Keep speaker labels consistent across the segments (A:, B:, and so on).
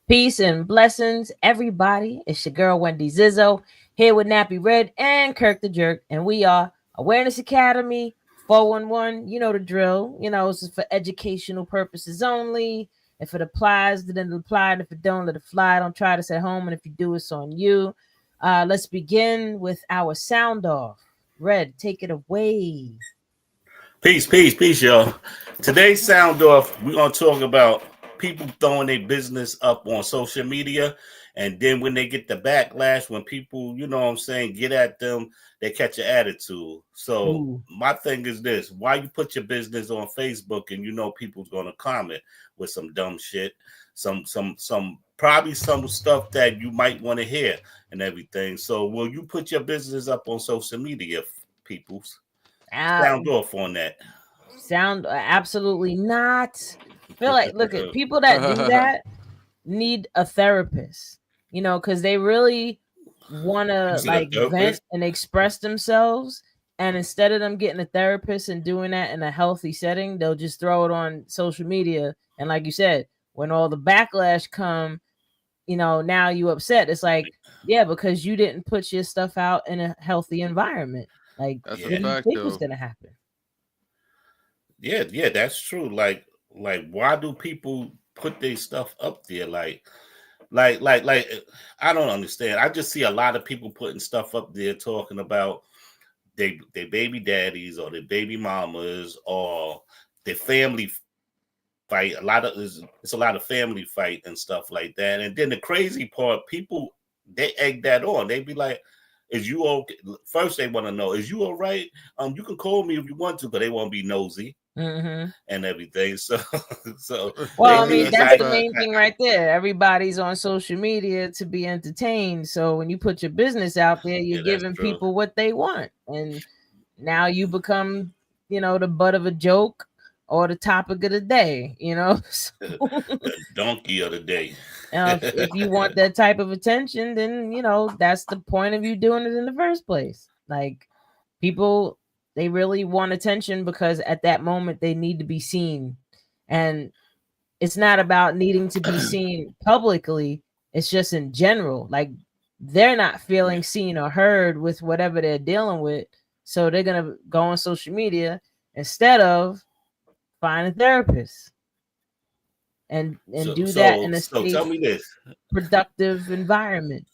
A: Peace and blessings, everybody. It's your girl Wendy Zizzo here with Nappy Red and Kirk the Jerk, and we are Awareness Academy 411. You know the drill. You know, this is for educational purposes only. If it applies, then it apply, and if it don't, let it fly. Don't try this at home, and if you do, it's on you. Let's begin with our sound off. Red, take it away.
B: Peace, peace, peace, y'all. Today's sound off, we're gonna talk about people throwing their business up on social media, and then when they get the backlash, when people, you know what I'm saying, get at them, they catch an attitude. So
A: Ooh.
B: my thing is this: why you put your business on Facebook and you know people's gonna comment with some dumb shit, some probably some stuff that you might want to hear and everything. So will you put your business up on social media, peoples?
A: Uh,
B: Sound off on that.
A: Sound absolutely not. Feel like look at people that do that need a therapist, because they really want
B: You
A: to
B: said a
A: like vent
B: therapist?
A: and express themselves. And instead of them getting a therapist and doing that in a healthy setting, they'll just throw it on social media. And like you said, when all the backlash come, now you upset. It's like, yeah, because you didn't put your stuff out in a healthy environment. Like,
C: That's a
A: what
B: Yeah,
A: do you
C: fact,
A: think was
C: though.
A: gonna happen?
B: yeah, that's true. Like, why do people put their stuff up there? Like, I don't understand. I just see a lot of people putting stuff up there talking about they baby daddies or their baby mamas or their family fight. It's a lot of family fight and stuff like that. And then the crazy part, people they egg that on. They be like, "Is you okay?" First, they want to know, "Is you all right?" You can call me if you want to, but they won't be nosy
A: Hmm.
B: and everything. So, so
A: Well,
B: they
A: I mean,
B: be
C: That's a
A: that's the
B: like,
C: fact.
A: main thing right there. Everybody's on social media to be entertained. So when you put your business out there, you're
B: yeah, that's
A: giving
B: true.
A: people what they want. And now you become, the butt of a joke or the topic of the day.
B: The donkey of the day.
A: If you want that type of attention, then, that's the point of you doing it in the first place. Like, people, they really want attention because at that moment they need to be seen. And it's not about needing to be seen publicly, it's just in general. Like, they're not
B: Yeah.
A: feeling seen or heard with whatever they're dealing with, so they're gonna go on social media instead of find a therapist and
B: So,
A: do that
B: so,
A: in a
B: so, tell
A: safe,
B: me this.
A: productive environment.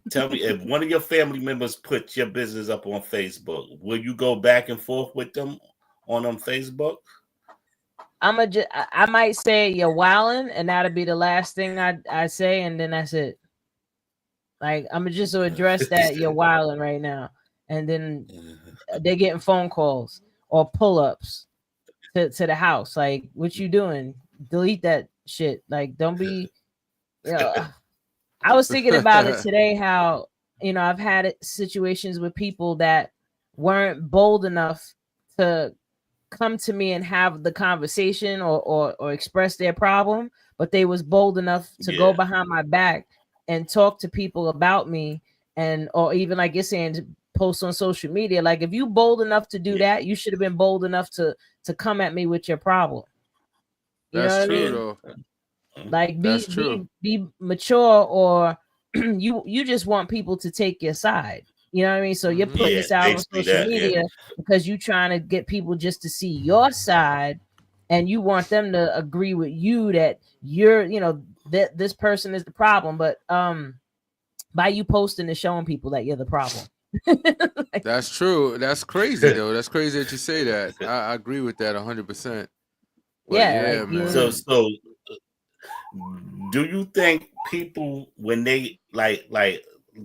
B: Tell me if one of your family members put your business up on Facebook, will you go back and forth with them on Facebook?
A: I might say you're wilding, and that'll be the last thing I say, and then that's it. Like, I'm just to address that you're wilding right now, and then they're getting phone calls or pull-ups to the house. Like, what you doing? Delete that shit. Like, don't be, you know. I was thinking about it today. How, I've had situations with people that weren't bold enough to come to me and have the conversation or express their problem, but they was bold enough to go
B: Yeah,
A: behind my back and talk to people about me, and or even like you're saying, to post on social media. Like, if you bold enough to do
B: yeah,
A: that, you should have been bold enough to come at me with your problem. You know
C: That's
A: what I
C: true,
B: yeah.
A: mean?
C: though.
A: Like,
C: That's
A: be
C: true.
A: be mature, or you just want people to take your side. You know what I mean? So you're
C: Hmm.
A: putting
B: Yeah,
A: this out on
B: basically
A: social
B: that. Yeah,
A: media because you trying to get people just to see your side, and you want them to agree with you that that this person is the problem. But by you posting and showing people that you're the problem. Like,
C: That's true. That's crazy, though. That's crazy that you say that. I agree with that 100%. But
A: yeah, like
C: yeah,
B: so
C: man.
B: so do you think people when they like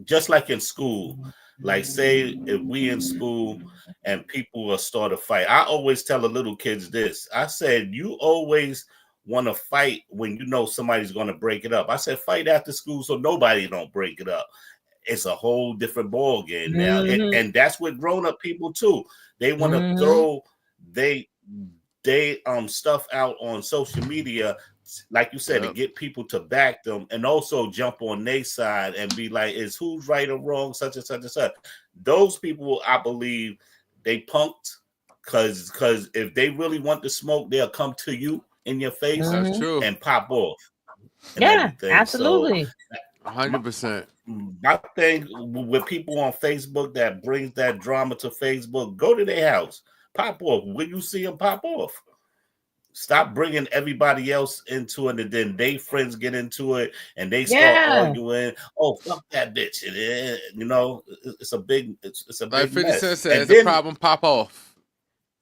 B: just like in school, like say if we in school and people will start a fight, I always tell the little kids this. I said you always want to fight when you know somebody's going to break it up. I said fight after school so nobody don't break it up. It's a whole different ball game now,
A: hmm
B: and that's what grown up people too. They want to
A: hmm
B: throw they stuff out on social media, like you said, to
C: Yep.
B: get people to back them and also jump on their side and be like, is who's right or wrong, such and such and such. Those people, I believe, they punked because if they really want to smoke, they'll come to you in your face
C: That's
A: hmm
C: true.
B: and pop off. and
A: Yeah,
B: everything.
A: absolutely.
C: 100%.
B: My thing with people on Facebook that brings that drama to Facebook, go to their house, pop off. When you see them, pop off. Stop bringing everybody else into it, and then they friends get into it, and they start
A: Yeah.
B: arguing. Oh, fuck that bitch! And you know, it's a big, it's a
C: Like
B: big
C: 50
B: mess.
C: Cent
B: And
C: says,
B: then,
C: a problem, pop off.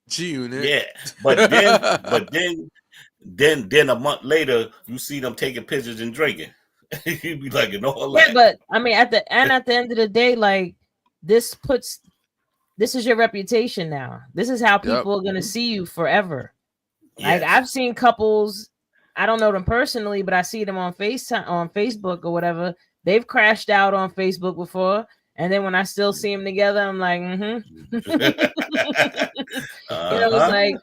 C: G-Unit.
B: yeah, but then a month later, you see them taking pictures and drinking. You be like, all
A: Yeah,
B: that.
A: but I mean, at the end of the day, like this is your reputation now. This is how people are gonna see you forever. Like
B: Yes.
A: I've seen couples, I don't know them personally, but I see them on FaceTime, on Facebook or whatever. They've crashed out on Facebook before, and then when I still see them together, I'm like, You know, it's like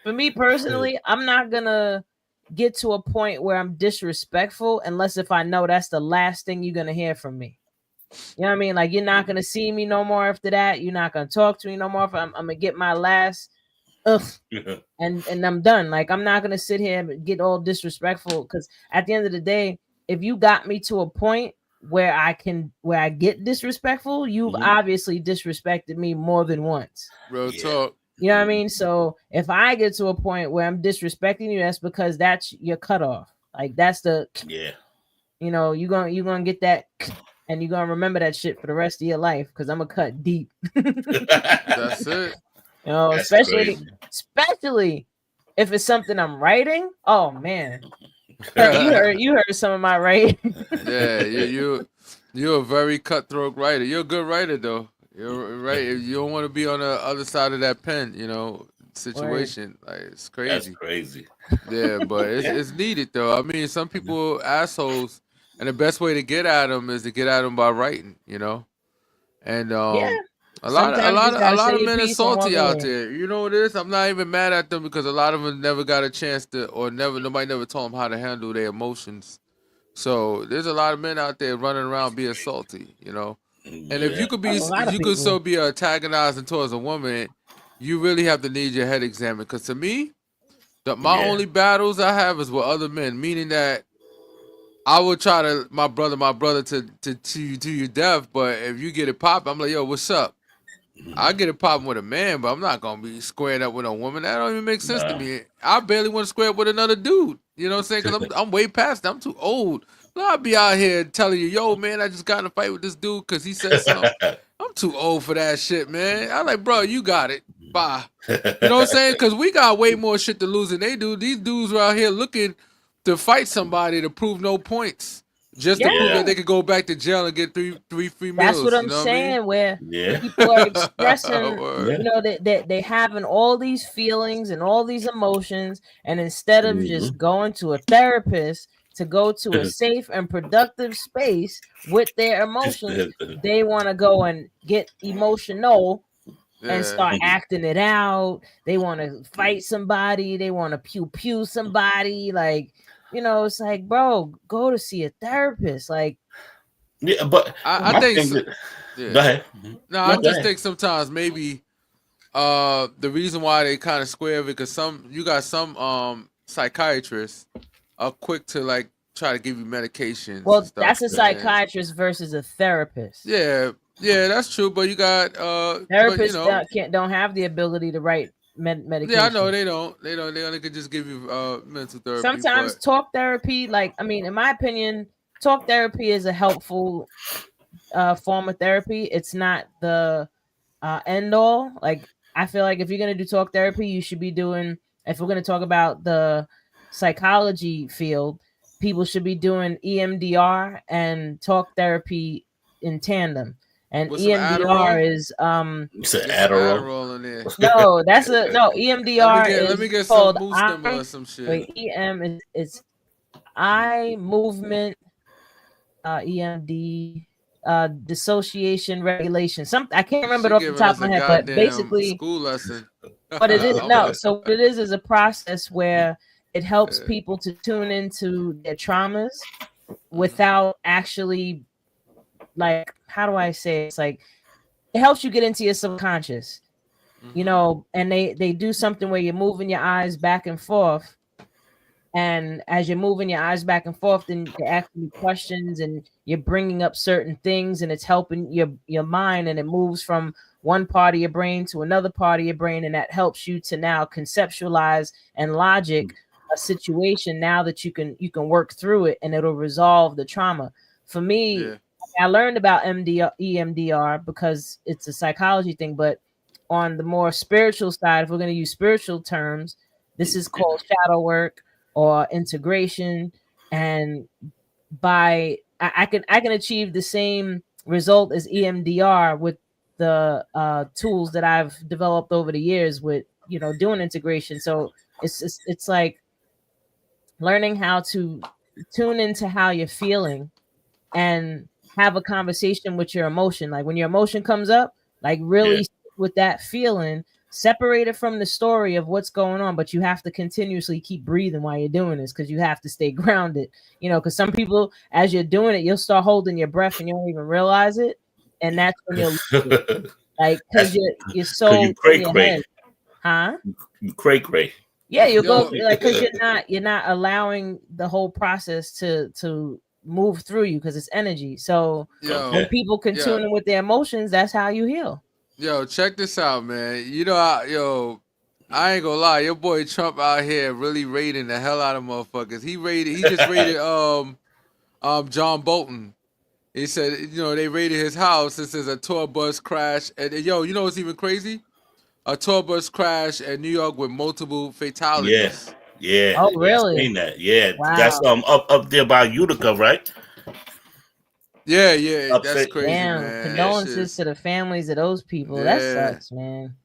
A: for me personally, I'm not gonna get to a point where I'm disrespectful unless if I know that's the last thing you're gonna hear from me. You know what I mean? Like you're not gonna see me no more after that. You're not gonna talk to me no more. I'm gonna get my last and I'm done. Like I'm not gonna sit here and get all disrespectful because at the end of the day, if you got me to a point where I get disrespectful, you've obviously disrespected me more than once.
C: Real talk.
A: You know what I mean? So if I get to a point where I'm disrespecting you, that's because that's your cutoff. Like that's the you know, you're gonna get that and you're gonna remember that shit for the rest of your life because I'm gonna cut deep.
C: That's it.
A: You know, especially if it's something I'm writing. Oh man. you heard some of my writing.
C: Yeah, you're a very cutthroat writer. You're a good writer though. You're right. You don't want to be on the other side of that pen, you know, situation. Like it's crazy.
B: That's crazy.
C: Yeah, but it's needed though. I mean, some people assholes, and the best way to get at them is to get at them by writing, you know. And a lot of men are salty out there. You know what it is? I'm not even mad at them because a lot of them never got a chance to, or nobody never told them how to handle their emotions. So there's a lot of men out there running around being salty, you know. And if you could be, if you could so be antagonizing towards a woman, you really have to need your head examined. Because to me, my only battles I have is with other men, meaning that I would try to my brother to your death. But if you get it popping, I'm like, yo, what's up? I get it popping with a man, but I'm not gonna be squared up with a woman. That don't even make sense to me. I barely want to square up with another dude. You know what I'm saying? Because I'm way past that. I'm too old. I'll be out here telling you, yo, man, I just got in a fight with this dude because he said something. I'm too old for that shit, man. I'm like, bro, you got it. Bye. You know what I'm saying? Because we got way more shit to lose than they do. These dudes are out here looking to fight somebody to prove no points. Just to prove that they could go back to jail and get three free meals.
A: That's what I'm saying. Where people are expressing, you know, they having all these feelings and all these emotions, and instead of just going to a therapist to go to a safe and productive space with their emotions, they want to go and get emotional and start acting it out. They want to fight somebody. They want to pew somebody. Like, you know, it's like, bro, go to see a therapist. Like,
B: but
C: I think.
B: Go ahead.
C: No, I just think sometimes maybe the reason why they kind of square it because you got some psychiatrists are quick to like try to give you medications.
A: Well, that's a psychiatrist versus a therapist.
C: Yeah, that's true. But you got
A: therapists don't have the ability to write medication.
C: Yeah, I know they don't. They only could just give you mental therapy.
A: Sometimes talk therapy, like I mean, in my opinion, talk therapy is a helpful form of therapy. It's not the end all. Like I feel like if you're gonna do talk therapy, you should be doing. If we're gonna talk about the psychology field, people should be doing EMDR and talk therapy in tandem. And EMDR is
C: Adderall in there.
A: No, that's EMDR
C: let me get
A: called
C: some stimulus or some shit.
A: Wait, EM is eye movement EMD dissociation regulation. I can't remember it off the top of my head, but basically
C: school lesson.
A: But it is no. So what it is a process where it helps people to tune into their traumas without actually, like, how do I say it? It's like it helps you get into your subconscious, you know, and they do something where you're moving your eyes back and forth, And as you're moving your eyes back and forth, then you're asking you questions and you're bringing up certain things, and it's helping your mind, and it moves from one part of your brain to another part of your brain, and that helps you to now conceptualize and logic a situation now that you can work through it, and it'll resolve the trauma. For me, I learned about EMDR because it's a psychology thing, but on the more spiritual side, if we're going to use spiritual terms, this is called shadow work or integration. And I can achieve the same result as EMDR with the tools that I've developed over the years with, doing integration. So it's like learning how to tune into how you're feeling and have a conversation with your emotion. Like when your emotion comes up, like really with that feeling, separate it from the story of what's going on, but you have to continuously keep breathing while you're doing this, because you have to stay grounded, because some people, as you're doing it, you'll start holding your breath and you don't even realize it, and that's when you'll like, because you're so
B: you cray cray.
A: Huh?
B: You cray cray.
A: Yeah, you'll go like, because you're not allowing the whole process to move through you, because it's energy. So when people can tune in with their emotions, that's how you heal.
C: Yo, check this out, man. I ain't gonna lie, your boy Trump out here really raiding the hell out of motherfuckers. He just raided John Bolton. He said, they raided his house. It says a tour bus crash. And what's even crazy? A tour bus crash in New York with multiple fatalities.
B: Yes. Yeah.
A: Oh, really?
B: I've seen that. Yeah.
A: Wow.
B: That's up there by Utica, right?
C: Yeah, that's crazy,
A: Damn,
C: man.
A: condolences to the families of those people. That sucks, man.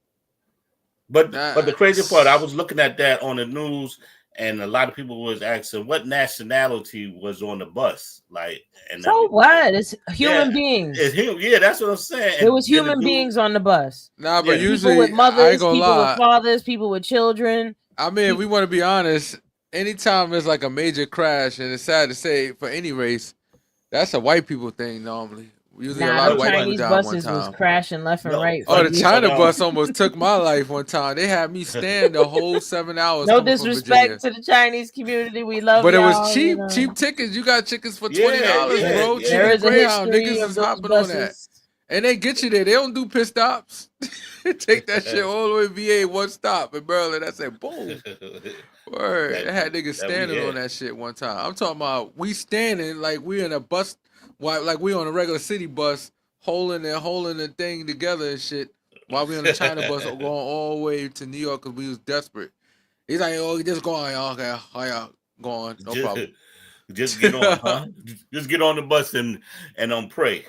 B: But the crazy part, I was looking at that on the news, and a lot of people was asking what nationality was on the bus. Like, and
A: so what? It's human beings.
B: Yeah, that's what I'm saying.
A: It was human beings on the bus.
C: Nah, but usually
A: people with mothers, people with fathers, people with children.
C: I mean, if we want to be honest, anytime there's like a major crash, and it's sad to say for any race, that's a white people thing normally. Usually a lot of white people die one time.
A: Was crashing left and right.
C: Oh, the China bus almost took my life one time. They had me stand the whole 7 hours.
A: No disrespect to the Chinese community, we love.
C: But it was cheap tickets. You got tickets for $20, bro.
A: There is a
C: Greyhound
A: history
C: niggas
A: of
C: is
A: those
C: hopping
A: buses.
C: on that, and they get you there. They don't do pit stops. Take that shit all the way VA, one stop in Maryland. I said, boom. Word. They had niggas standing on that shit one time. I'm talking about we standing like we in a bus, like we on a regular city bus, holding the thing together and shit, while we on the China bus going all the way to New York because we was desperate. He's like, oh, just go on, okay, oh yeah, go on, no problem.
B: Just get on, huh? Just get on the bus and pray.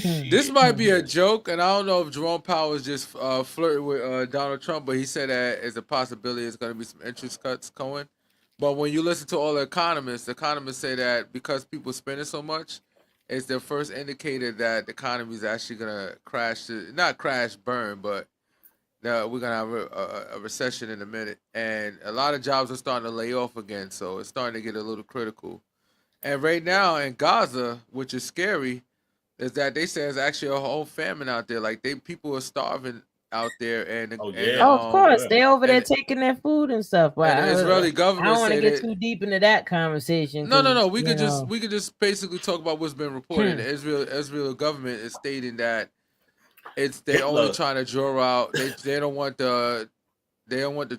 C: This might be a joke, and I don't know if Jerome Powell is just flirting with Donald Trump, but he said that as a possibility it's going to be some interest cuts going. But when you listen to all the economists say that because people spending so much, it's their first indicator that the economy is actually going to crash, not crash, burn, but we're going to have a recession in a minute. And a lot of jobs are starting to lay off again, so it's starting to get a little critical. And right now in Gaza, which is scary, is that they say there's actually a whole famine out there. Like people are starving out there, and
A: of course they over there taking their food and stuff. But
C: the Israeli government,
A: I don't want to get too deep into that conversation.
C: No. We could just basically talk about what's been reported. The Israel government is stating that they're only trying to draw out. They don't want the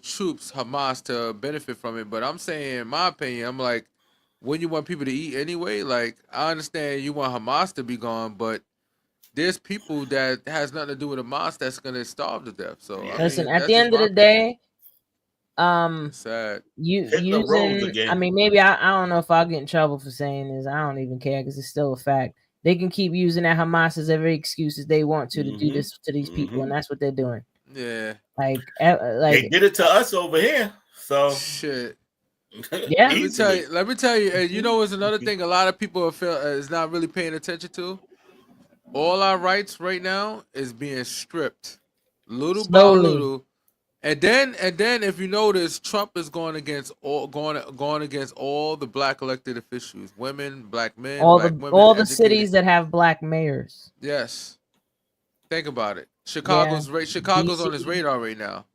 C: troops Hamas to benefit from it. But I'm saying, in my opinion, I'm like, when you want people to eat anyway, like I understand you want Hamas to be gone, but there's people that has nothing to do with Hamas that's gonna starve to death. So
A: listen, at the end of the day,
C: sad.
A: I mean, maybe I don't know if I'll get in trouble for saying this. I don't even care because it's still a fact. They can keep using that Hamas as every excuse as they want to do this to these people, and that's what they're doing.
C: Yeah,
A: like
B: they did it to us over here. So
C: shit.
A: Yeah,
C: let me tell you, and you know, it's another thing a lot of people is not really paying attention to. All our rights right now is being stripped, little by little, and then if you notice, Trump is going against all the black elected officials, women, black men,
A: all
C: the
A: cities that have black mayors.
C: Yes, think about it. Chicago's on his radar right now.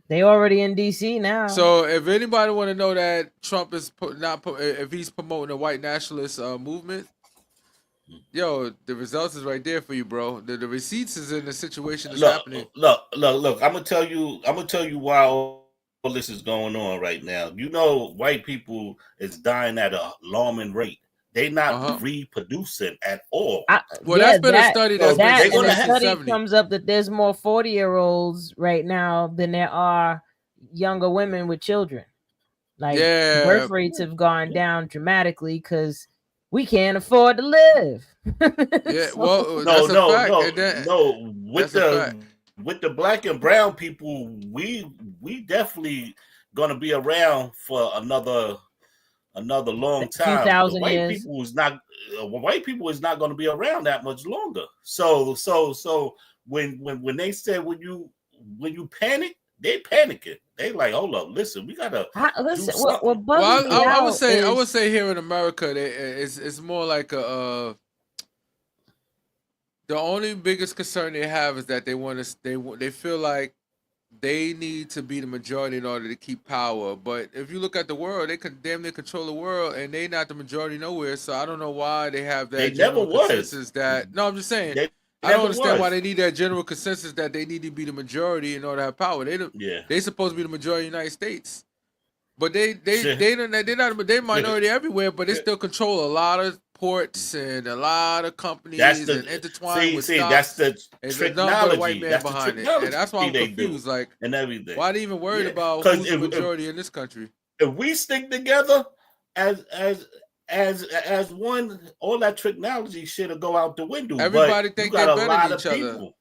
A: They already in DC now.
C: So if anybody want to know that Trump is if he's promoting a white nationalist movement, yo, the results is right there for you, bro. The receipts is in the situation that's happening.
B: Look. I'm gonna tell you why all this is going on right now. You know, white people is dying at an alarming rate. They not reproducing at all.
C: That's been a study.
A: The study comes up that there's more 40-year-olds right now than there are younger women with children. Like birth rates have gone down dramatically because we can't afford to live.
B: No. With the black and brown people, we definitely gonna be around for another long time. White people is not going to be around that much longer. So when they said when you panic, they panicking. They like, hold up, listen, we gotta listen.
C: I would say here in America, it's more like the only biggest concern they have is that they feel like they need to be the majority in order to keep power. But if you look at the world, they could damn near control the world, and they not the majority nowhere. So I don't know why they have that.
B: They never
C: consensus that. No, I'm just saying. I don't understand why they need that general consensus that they need to be the majority in order to have power. They supposed to be the majority of the United States, but they're minority everywhere. But they still control a lot of ports and a lot of companies and intertwined with stocks. That's the technology. White man behind it, and that's why I'm confused. Like, and everything. Why they even worried about who's the majority in this country?
B: If we stick together as one, all that technology shit will go out the window.
C: Everybody think they're better than each other.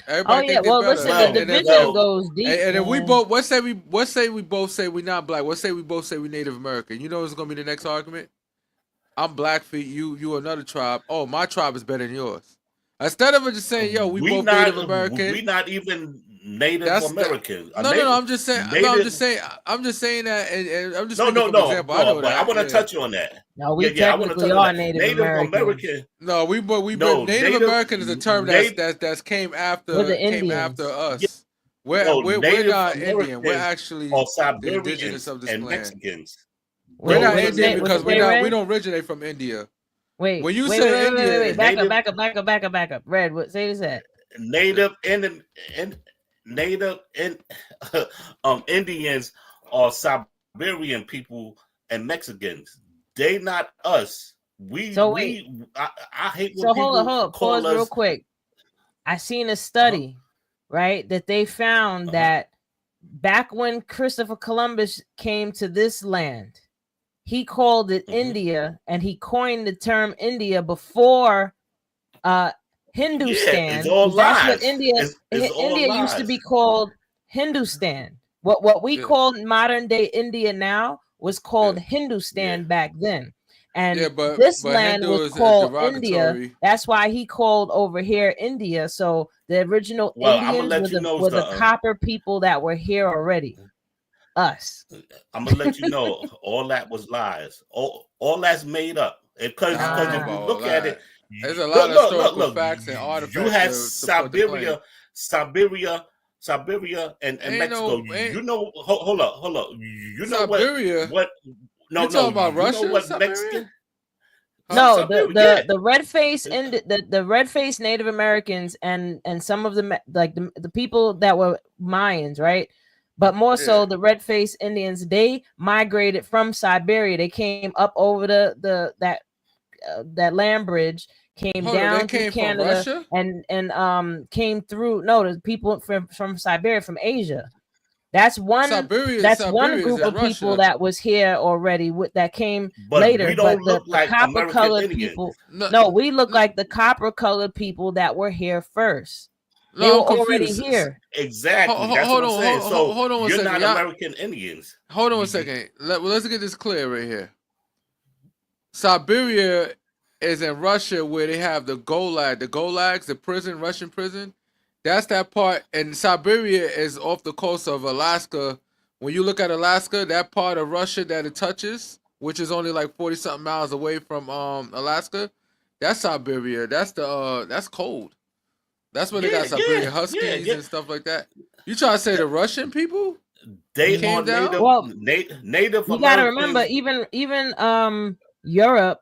C: Everybody think
A: listen, the division goes deep.
C: And if we both, let's say we both say we're not black. Let's say we both say we're Native American. You know what's gonna be the next argument? I'm Blackfeet, you another tribe. Oh, my tribe is better than yours. Instead of just saying, yo, we both Native American.
B: We not even Native American.
C: No, I'm just saying. I'm just saying that, and I'm just
B: no.
C: Example. I know that.
B: I want to touch on that.
A: No, we technically are Native American.
C: No, we Native American is a term that came after us. Yeah. We're not Indian. We're actually the indigenous of this
B: and
C: land.
B: Mexicans.
C: We're not Indian because we don't originate from India.
A: Wait,
C: when you say India,
A: back up. Red, what say this at?
B: Native Indians are Siberian people and Mexicans. They not us. I hate when
A: hold on. Pause real quick. I seen a study, right, that they found that back when Christopher Columbus came to this land, he called it India, and he coined the term India before Hindustan. That's what India used to be called, Hindustan. What we call modern day India now was called Hindustan back then. And this land was called India. That's why he called over here India. So the original Indians were the copper people that were here already. Us.
B: I'm gonna let you know all that was lies. All that's made up. Because if you look at it,
C: there's a lot of historical facts and artifacts.
B: You had Siberia, and Mexico. Hold up. You know
C: Siberia?
B: what? No,
C: you talking about Russia?
B: You know what Mexican?
A: No, the red face and the red face Native Americans and some of them, like the people that were Mayans, right? But more so the red face Indians, they migrated from Siberia. They came up over that land bridge, came down to Canada and came through. No, the people from Siberia, from Asia. That's one. One group of people that was here already. That came later.
B: We don't look like
A: copper colored people. No, we look like the copper colored people that were here first. They were already here.
B: Exactly. Hold on. You're not American Indians.
C: Hold on a second. Let's get this clear right here. Siberia is in Russia, where they have the gulags, the prison, Russian prison. That's that part. And Siberia is off the coast of Alaska. When you look at Alaska, that part of Russia that it touches, which is only like 40-something miles away from Alaska, that's Siberia. That's cold. That's where they got Siberian Huskies and stuff like that. You try to say the Russian people?
B: They
C: came
B: are
C: down?
B: Native
A: you got to
B: Americans.
A: remember, even Europe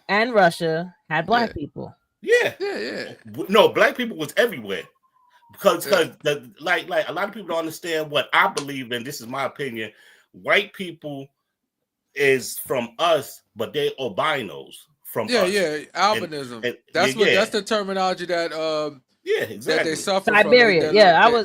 A: and Russia had black people.
B: Yeah. No, black people was everywhere. Because like a lot of people don't understand what I believe in. This is my opinion. White people is from us, but they albinos from us.
C: Albinism.
B: And
C: that's the terminology that
B: exactly.
C: that they suffer
A: Siberia.
C: from.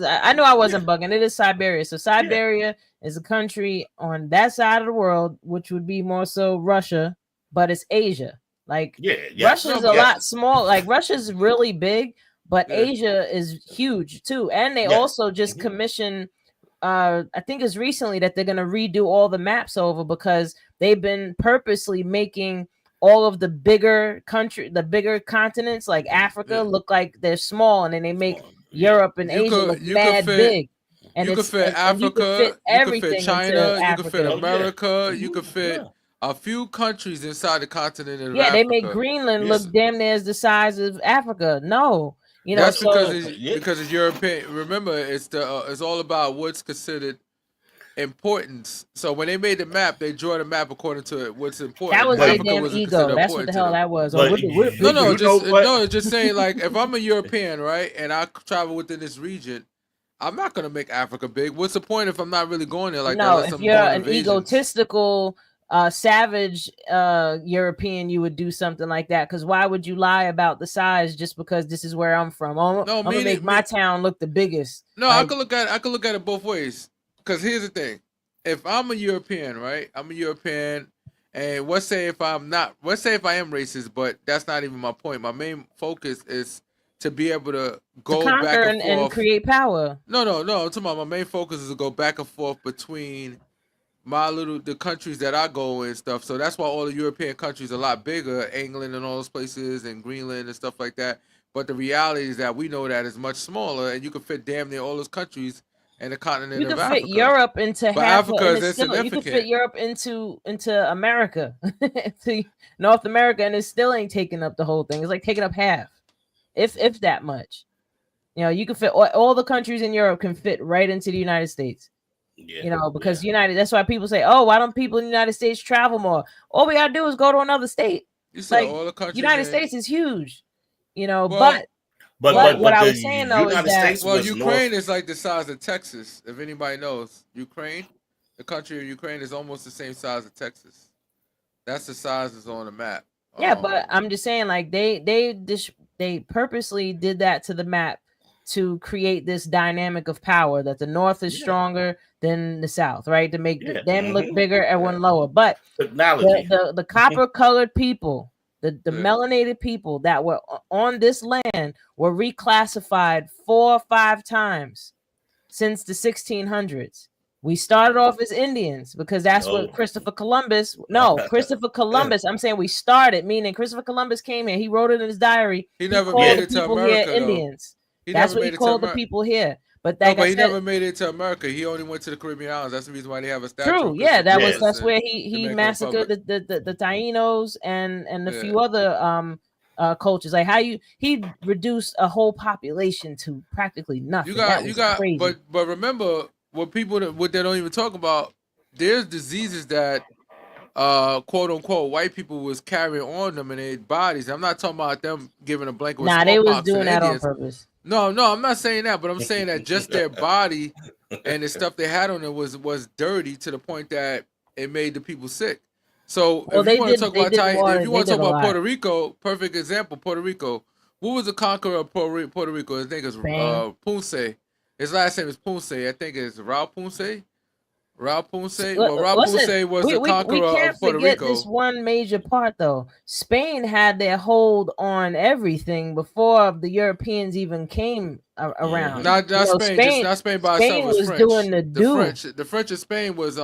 A: I knew I wasn't bugging. It is Siberia. So Siberia is a country on that side of the world, which would be more so Russia, but it's Asia. Like Russia's a lot small. Like Russia's really big, but Asia is huge too. And they also just commissioned I think it's recently that they're gonna redo all the maps over because they've been purposely making all of the bigger continents like Africa look like they're small, and then they make Europe and Asia look mad big. And
C: you could fit Africa, you could fit China, you could fit America, you could fit a few countries inside the continent of Africa.
A: They make Greenland look damn near as the size of Africa. No.
C: That's because it's European. Remember, it's all about what's considered importance. So when they made the map, they drew the map according to what's important.
A: That was their damn ego. That's what the hell that was.
C: Just saying, like, if I'm a European, right, and I travel within this region, I'm not gonna make Africa big. What's the point if I'm not really going there like that?
A: No, if you're an egotistical savage European, you would do something like that. Because why would you lie about the size just because this is where I'm from? I'm gonna make my town look the biggest.
C: No, I could look at it both ways. Because here's the thing: if I'm a European, right? I'm a European, and let's say if I am racist, but that's not even my point. My main focus is to be able to go back and forth
A: and create power.
C: No. I'm talking about my main focus is to go back and forth between the countries that I go and stuff. So that's why all the European countries are a lot bigger, England and all those places, and Greenland and stuff like that. But the reality is that we know that it's much smaller, and you can fit damn near all those countries in the continent of Africa.
A: You can fit Europe into half.
C: Africa is insignificant.
A: You can fit Europe into America, to North America, and it still ain't taking up the whole thing. It's like taking up half, if that much. You can fit all the countries in Europe can fit right into the United States. Because that's why people say, oh, why don't people in the United States travel more? All we gotta do is go to another state.
C: You said all the countries.
A: United States is huge, but what I was saying though is that
C: Ukraine is like the size of Texas. If anybody knows, Ukraine, the country of Ukraine is almost the same size as Texas. That's the size that's on the map.
A: Yeah, but I'm just saying, like they purposely did that to the map to create this dynamic of power that the North is stronger than the South, right? To make them look bigger, everyone lower. But the copper colored people, the melanated people that were on this land were reclassified 4 or 5 times since the 1600s. We started off as Indians because that's what Christopher Columbus. I'm saying we started, meaning Christopher Columbus came here. He wrote it in his diary.
C: He never made it to America.
A: Indians. That's what he called the people here. But
C: he never made it to America. He only went to the Caribbean islands. That's the reason why they have a statue.
A: True, yeah, that's where he massacred the Tainos and a few other cultures. Like he reduced a whole population to practically nothing. Crazy.
C: But remember what they don't even talk about. There's diseases that quote unquote white people was carrying on them in their bodies. I'm not talking about them giving a blanket.
A: Nah, they was doing that on purpose.
C: No, I'm not saying that, but I'm saying that just their body and the stuff they had on it was dirty to the point that it made the people sick. So if you want to talk about Puerto Rico, perfect example, Puerto Rico. Who was the conqueror of Puerto Rico? His name is Ponce. His last name is Ponce. I think it's Raul Ponce. Raul Ponce. Well, Raul Ponce was the conqueror of Puerto Rico. We can't forget
A: this one major part, though. Spain had their hold on everything before the Europeans even came around.
C: Not Spain, just not Spain by itself.
A: Spain was
C: French.
A: doing the
C: French and Spain was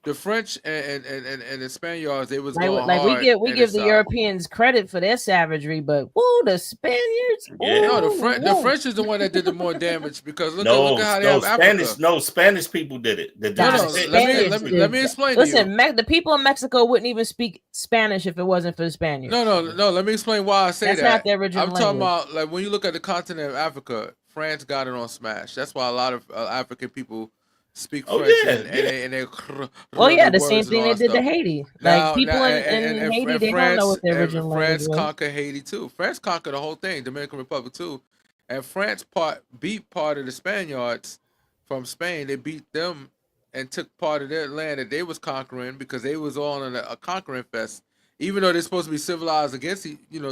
C: the French and the Spaniards. They was
A: like
C: hard.
A: we give the Europeans credit for their savagery, but the Spaniards.
C: The French is the one that did the more damage because look at how they have Africa.
B: Spanish people did it.
C: Let me explain.
A: Listen, the people of Mexico wouldn't even speak Spanish if it wasn't for the Spaniards.
C: No. Let me explain why I say
A: that's
C: that.
A: Not the original
C: I'm talking about like when you look at the continent of Africa, France got it on smash. That's why a lot of African people speak
B: Oh,
C: French
B: yeah,
C: and they
A: Well, yeah, the
C: words
A: same
C: and
A: thing
C: all
A: they
C: that
A: did to
C: stuff.
A: Haiti. Like
C: Now,
A: people in Haiti, they don't know what their original language
C: France
A: was.
C: conquered Haiti too. France conquered the whole thing, Dominican Republic too, and France beat part of the Spaniards from Spain. They beat them and took part of their land that they was conquering because they was all in a conquering fest. Even though they're supposed to be civilized against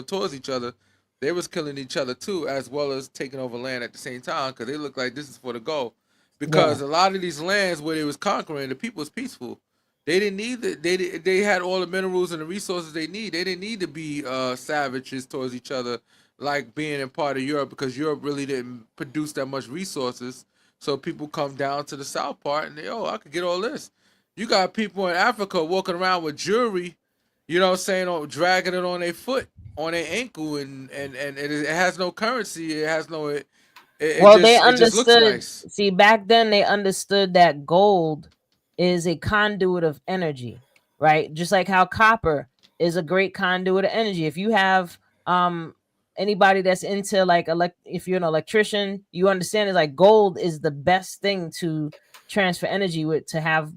C: towards each other, they was killing each other too, as well as taking over land at the same time because they looked like this is for the goal. Because a lot of these lands where they was conquering, the people was peaceful. They didn't need they had all the minerals and the resources they need. They didn't need to be savages towards each other like being in part of Europe because Europe really didn't produce that much resources. So people come down to the south part and I could get all this. You got people in Africa walking around with jewelry, you know what I'm saying, dragging it on their foot, on their ankle, and it has no currency. It has no
A: Well, they
C: it just looks
A: understood.
C: nice.
A: See, back then they understood that gold is a conduit of energy, right? Just like how copper is a great conduit of energy. If you have anybody that's into like if you're an electrician, you understand it's like gold is the best thing to transfer energy with, to have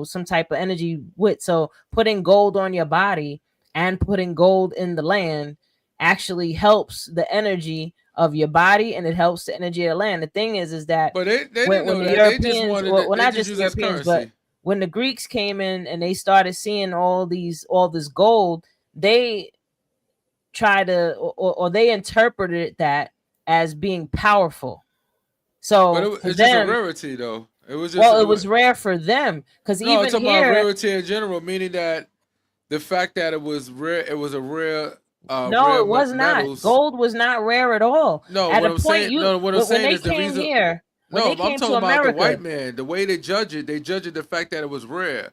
A: some type of energy with. So putting gold on your body and putting gold in the land actually helps the energy of your body, and it helps the energy of the land. The thing is that
C: but they
A: when
C: didn't know
A: the
C: that.
A: Europeans,
C: They just wanted
A: well,
C: they
A: not
C: just
A: just
C: use it as
A: Europeans, but
C: currency.
A: when the Greeks came in and they started seeing all this gold, they try to or they interpreted that as being powerful. So for
C: It's just a
A: them,
C: rarity, though. It was just
A: well, it was rare for them because
C: no. I'm
A: even
C: talking about
A: here,
C: rarity in general, meaning that the fact that it was rare, it was a rare,
A: no, it was not.
C: metals.
A: Gold was not rare at all.
C: No,
A: At
C: what
A: a
C: I'm
A: point,
C: saying, no, what I'm
A: when
C: saying
A: they
C: is the
A: came
C: reason.
A: here, when
C: No,
A: they
C: I'm
A: came to
C: talking about the white
A: America,
C: man. The way they judge it the fact that it was rare.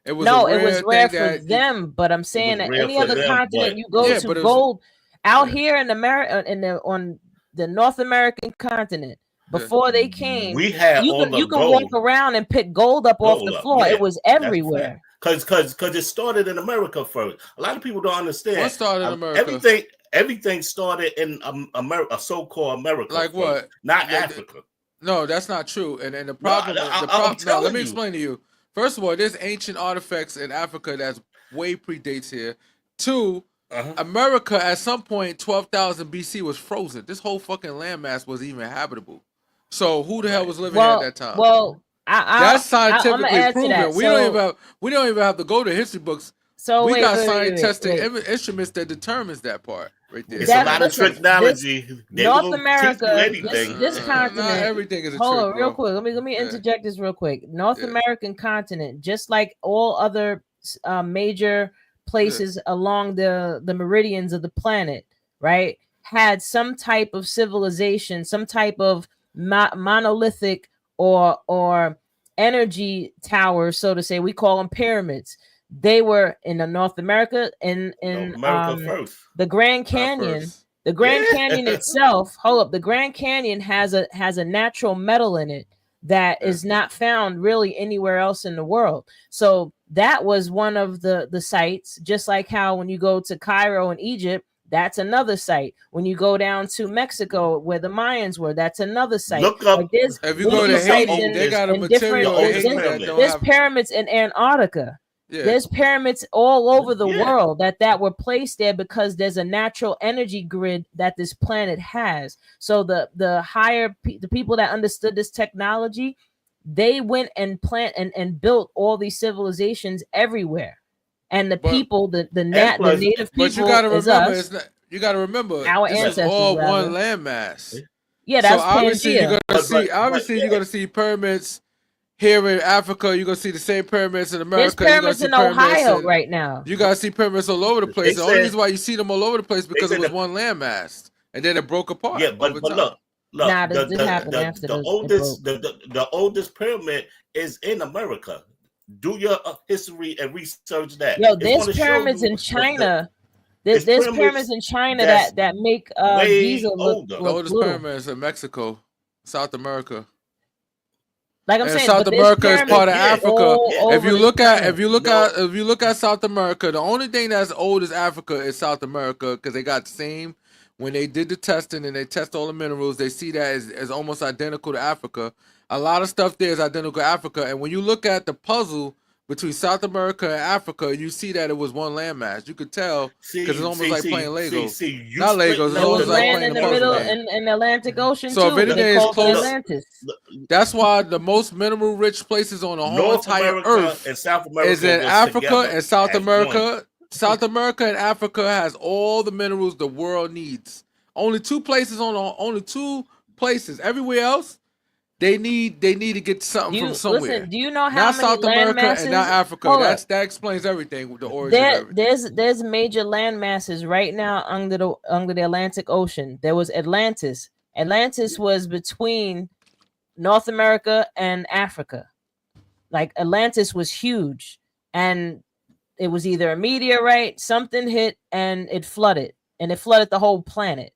C: It was a
A: no, it was
C: rare
A: rare
C: thing
A: for
C: that you.
A: them. But I'm
B: it was
A: saying that
B: rare
A: any
B: for
A: other
B: them,
A: continent
B: but
A: you go
C: Yeah,
A: to,
C: but it was.
A: gold out
C: Yeah,
A: here in America, on the North American continent,
C: yeah.
A: before they came,
B: we had
A: you
B: all
A: can
B: the
A: you can walk
B: gold,
A: around and pick gold up off the
B: gold up.
A: floor. It
B: Yeah,
A: was
B: that's a fact.
A: everywhere.
B: Because it started in America first. A lot of people don't understand.
C: What started in America?
B: Everything started in America, so-called America
C: Like
B: first,
C: what?
B: not Africa.
C: No, that's not true. And the
B: No,
C: problem,
B: I'm
C: now let
B: telling
C: me
B: you.
C: explain to you. First of all, there's ancient artifacts in Africa that's way predates here. Two, America at some point 12,000 BC was frozen. This whole fucking landmass was even habitable. So who the hell was living here at that time?
A: Well,
C: That's
A: I'm gonna
C: scientifically
A: add to
C: proven.
A: that.
C: We don't even have to go to history books.
A: So
C: we
A: wait,
C: got
A: wait.
C: scientific instruments that determines that part right there.
B: It's a lot of technology.
A: North America, this continent.
C: Not everything is a
A: hold
C: trick,
A: on,
C: bro.
A: real quick. Let me interject this real quick. North American continent, just like all other major places along the meridians of the planet, right, had some type of civilization, some type of monolithic or energy towers, so to say. We call them pyramids. They were in the North America, in
B: first.
A: the Grand Canyon. The Grand Canyon itself, hold up, the Grand Canyon has a natural metal in it that is not found really anywhere else in the world. So that was one of the sites, just like how when you go to Cairo in Egypt, that's another site. When you go down to Mexico where the Mayans were, that's another site.
C: Look up, like if you go to Haiti, they got a material in Haiti that don't
A: there's
C: have
A: pyramids in Antarctica. Yeah. There's pyramids all over the world that were placed there because there's a natural energy grid that this planet has. So the people that understood this technology, they went and built all these civilizations everywhere. And the native people,
C: but you got to remember,
A: us,
C: you got to remember,
A: our
C: this
A: ancestors,
C: is all one landmass.
A: Yeah, that's
C: so obviously
A: Pangea.
C: you're gonna see pyramids. Here in Africa, you're gonna see the same pyramids in America.
A: There's pyramids in Ohio right now.
C: You gotta see pyramids all over the place. The only reason why you see them all over the place because it was one landmass, and then it broke apart.
B: Yeah, but look,
A: nah, this happened after
B: the oldest pyramid is in America. Do your history and research that.
A: Yo, there's pyramids in China. There's pyramids in China that make Giza look
C: the oldest pyramids in Mexico, South America.
A: Like I'm
C: and
A: saying,
C: South
A: but there's
C: America is part of
A: pyramids
C: Africa.
A: all
C: If
A: over
C: you
A: the
C: look at
A: planet.
C: if you look at South America, the only thing that's old as Africa is South America because they got the same. When they did the testing and they test all the minerals, they see that as almost identical to Africa. A lot of stuff there is identical to Africa, and when you look at the puzzle between South America and Africa, you see that it was one landmass. You could tell because it's almost like playing Lego.
B: You
C: Not
B: splitting
C: Legos. It's
A: There
B: up
A: was
C: almost like
A: land
C: playing
A: in
C: the
A: the
C: puzzle
A: middle
C: game.
A: in the Atlantic Ocean
C: So if
A: too.
C: anything
A: They
C: is
A: called it
C: close,
A: Atlantis.
C: that's why the most mineral rich places on the whole
B: North
C: entire
B: America
C: Earth
B: and South America
C: is in
B: was
C: Africa
B: together
C: and South
B: as
C: America. South America and Africa has all the minerals the world needs. Only two places Everywhere else, they need to get something from somewhere.
A: Listen, do you know how
C: Not
A: many
C: South
A: land
C: America
A: masses?
C: and not Africa.
A: Hold up.
C: That explains everything. The origin of everything.
A: There's major land masses right now under the Atlantic Ocean. There was Atlantis. Atlantis was between North America and Africa. Like Atlantis was huge, and it was either a meteorite, something hit, and it flooded the whole planet.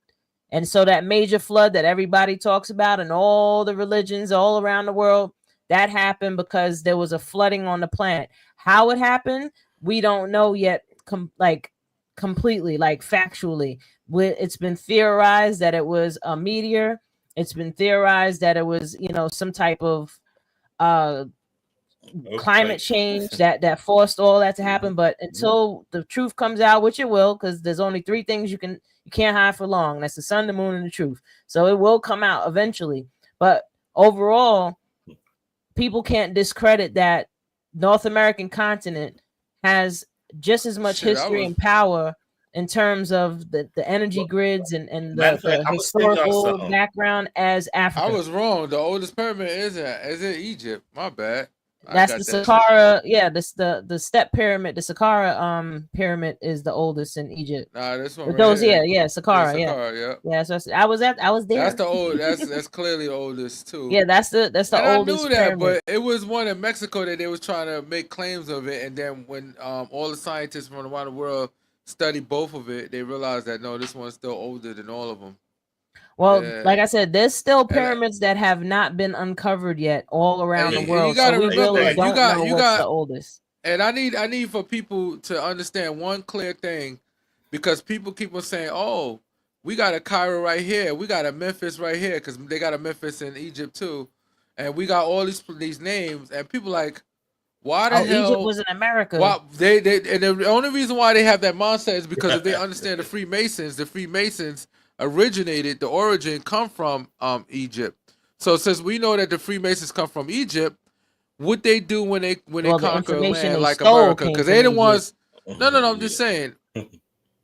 A: And so that major flood that everybody talks about and all the religions all around the world, that happened because there was a flooding on the planet. How it happened, we don't know yet, completely, like factually. It's been theorized that it was a meteor. It's been theorized that it was, some type of climate change that forced all that to happen. But until the truth comes out, which it will, because there's only three things you can't hide for long. That's the sun, the moon, and the truth. So it will come out eventually. But overall, people can't discredit that North American continent has just as much history and power in terms of the energy grids and the historical background as Africa.
C: I was wrong. The oldest pyramid is in Egypt. My bad.
A: That's the Saqqara. Yeah, the step pyramid, the Saqqara pyramid is the oldest in Egypt.
C: Nah, this one.
A: But those, Saqqara,
C: yeah.
A: So I was there.
C: That's the old. That's clearly the oldest too.
A: Yeah, that's the oldest.
C: I knew that,
A: pyramid.
C: but it was one in Mexico that they was trying to make claims of it, and then when all the scientists from around the world studied both of it, they realized that no, this one's still older than all of them.
A: Well, like I said, there's still pyramids that have not been uncovered yet all around the world. So we really don't know what's the oldest.
C: And I need for people to understand one clear thing, because people keep on saying, "Oh, we got a Cairo right here, we got a Memphis right here," because they got a Memphis in Egypt too, and we got all these names, and people like, why the hell?
A: Egypt was in America.
C: Why, they and the only reason why they have that mindset is because if they understand the Freemasons originated, the origin come from Egypt. So since we know that the Freemasons come from Egypt, what they do when they conquer a land like America, because they the ones. No, I'm just saying.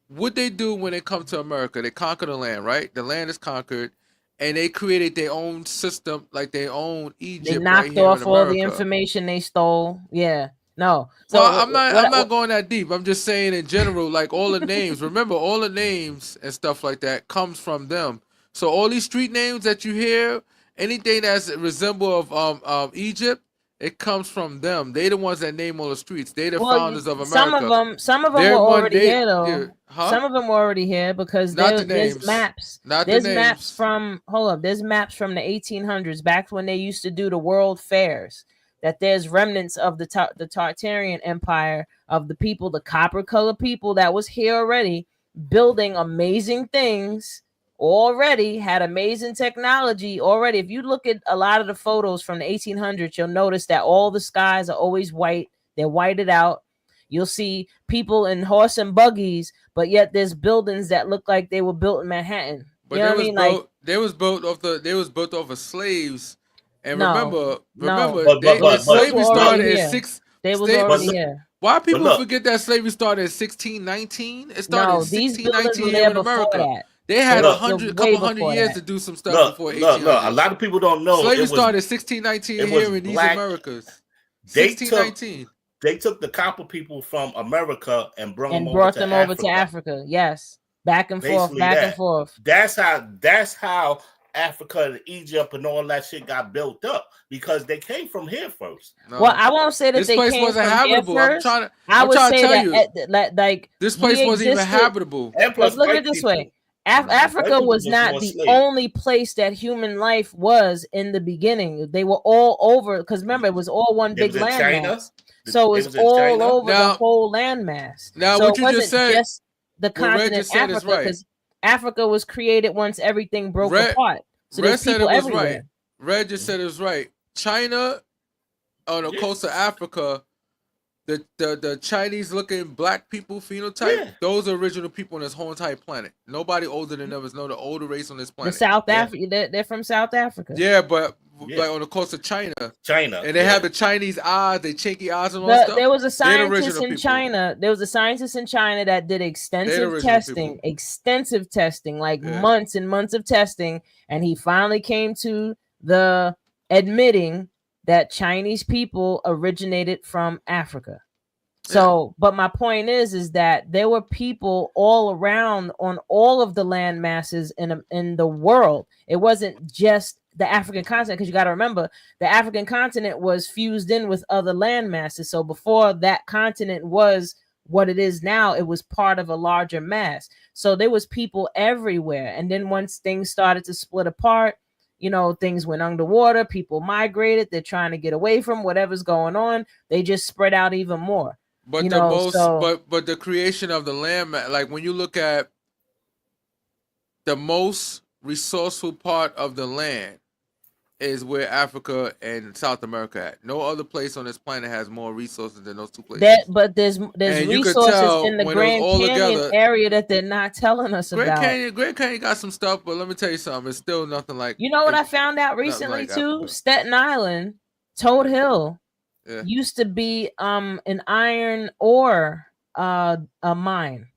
C: What they do when they come to America, they conquer the land, right? The land is conquered, and they created their own system, like their own Egypt.
A: They knocked off all the information they stole. Yeah. No.
C: So I'm not going that deep. I'm just saying in general, like all the names. Remember, all the names and stuff like that comes from them. So all these street names that you hear, anything that's resemble of Egypt, it comes from them. They the ones that name all the streets. They the founders of America.
A: Some of them were already here though. Yeah, huh? Some of them were already here because there's maps. There's maps from There's maps from the 1800s, back when they used to do the world fairs. That there's remnants of the Tartarian Empire, of the people, the copper colored people that was here already, building amazing things already, had amazing technology already. If you look at a lot of the photos from the 1800s, you'll notice that all the skies are always white. They're whited out. You'll see people in horse and buggies, but yet there's buildings that look like they were built in Manhattan.
C: But they was built off of slaves. And remember, slavery started in
A: They was already here.
C: Why people forget that slavery started in 1619? It started in 1619 here in America.
A: That.
C: They had a couple hundred years to do some stuff before 1800.
B: No, a lot of people don't know.
C: Slavery started in 1619 here in these Americas. 1619.
B: They took the copper people from America and brought them
A: over to Africa. Yes, back and forth.
B: That's how Africa and Egypt and all that shit got built up, because they came from here first.
A: No. Well, I won't say that
C: this place wasn't habitable. I'm trying to tell you,
A: like
C: this place wasn't even habitable.
A: Look at it this way: Africa was not the only place that human life was in the beginning. They were all over, because remember, it was all one big landmass. So it was all over the whole landmass.
C: Now,
A: so
C: what you just said,
A: just the continent Africa, because Africa was created once everything broke apart. So
C: Red said it was
A: everywhere.
C: right. Red just said it was right. China, on the coast of Africa, the Chinese looking black people phenotype, those are original people on this whole entire planet. Nobody older than them is the older race on this planet.
A: The South Africa, they're from South Africa.
C: Yeah, but like on the coast of China, and they have the Chinese eyes, they chinky eyes and all stuff.
A: There was a scientist in China. There was a scientist in China that did extensive testing, like months and months of testing, and he finally came to the admitting that Chinese people originated from Africa. So, but my point is that there were people all around on all of the land masses in the world. It wasn't just the African continent, because you got to remember the African continent was fused in with other land masses. So before that continent was what it is now, it was part of a larger mass. So there was people everywhere. And then once things started to split apart, things went underwater, people migrated, they're trying to get away from whatever's going on. They just spread out even more.
C: But but the creation of the land, like when you look at the most resourceful part of the land is where Africa and South America at. No other place on this planet has more resources than those two places.
A: But there's resources in the Grand Canyon area that they're not telling us about.
C: Grand Canyon got some stuff, but let me tell you something. It's still nothing like.
A: You know what I found out recently too? Africa. Staten Island, Toad Hill, used to be an iron ore a mine.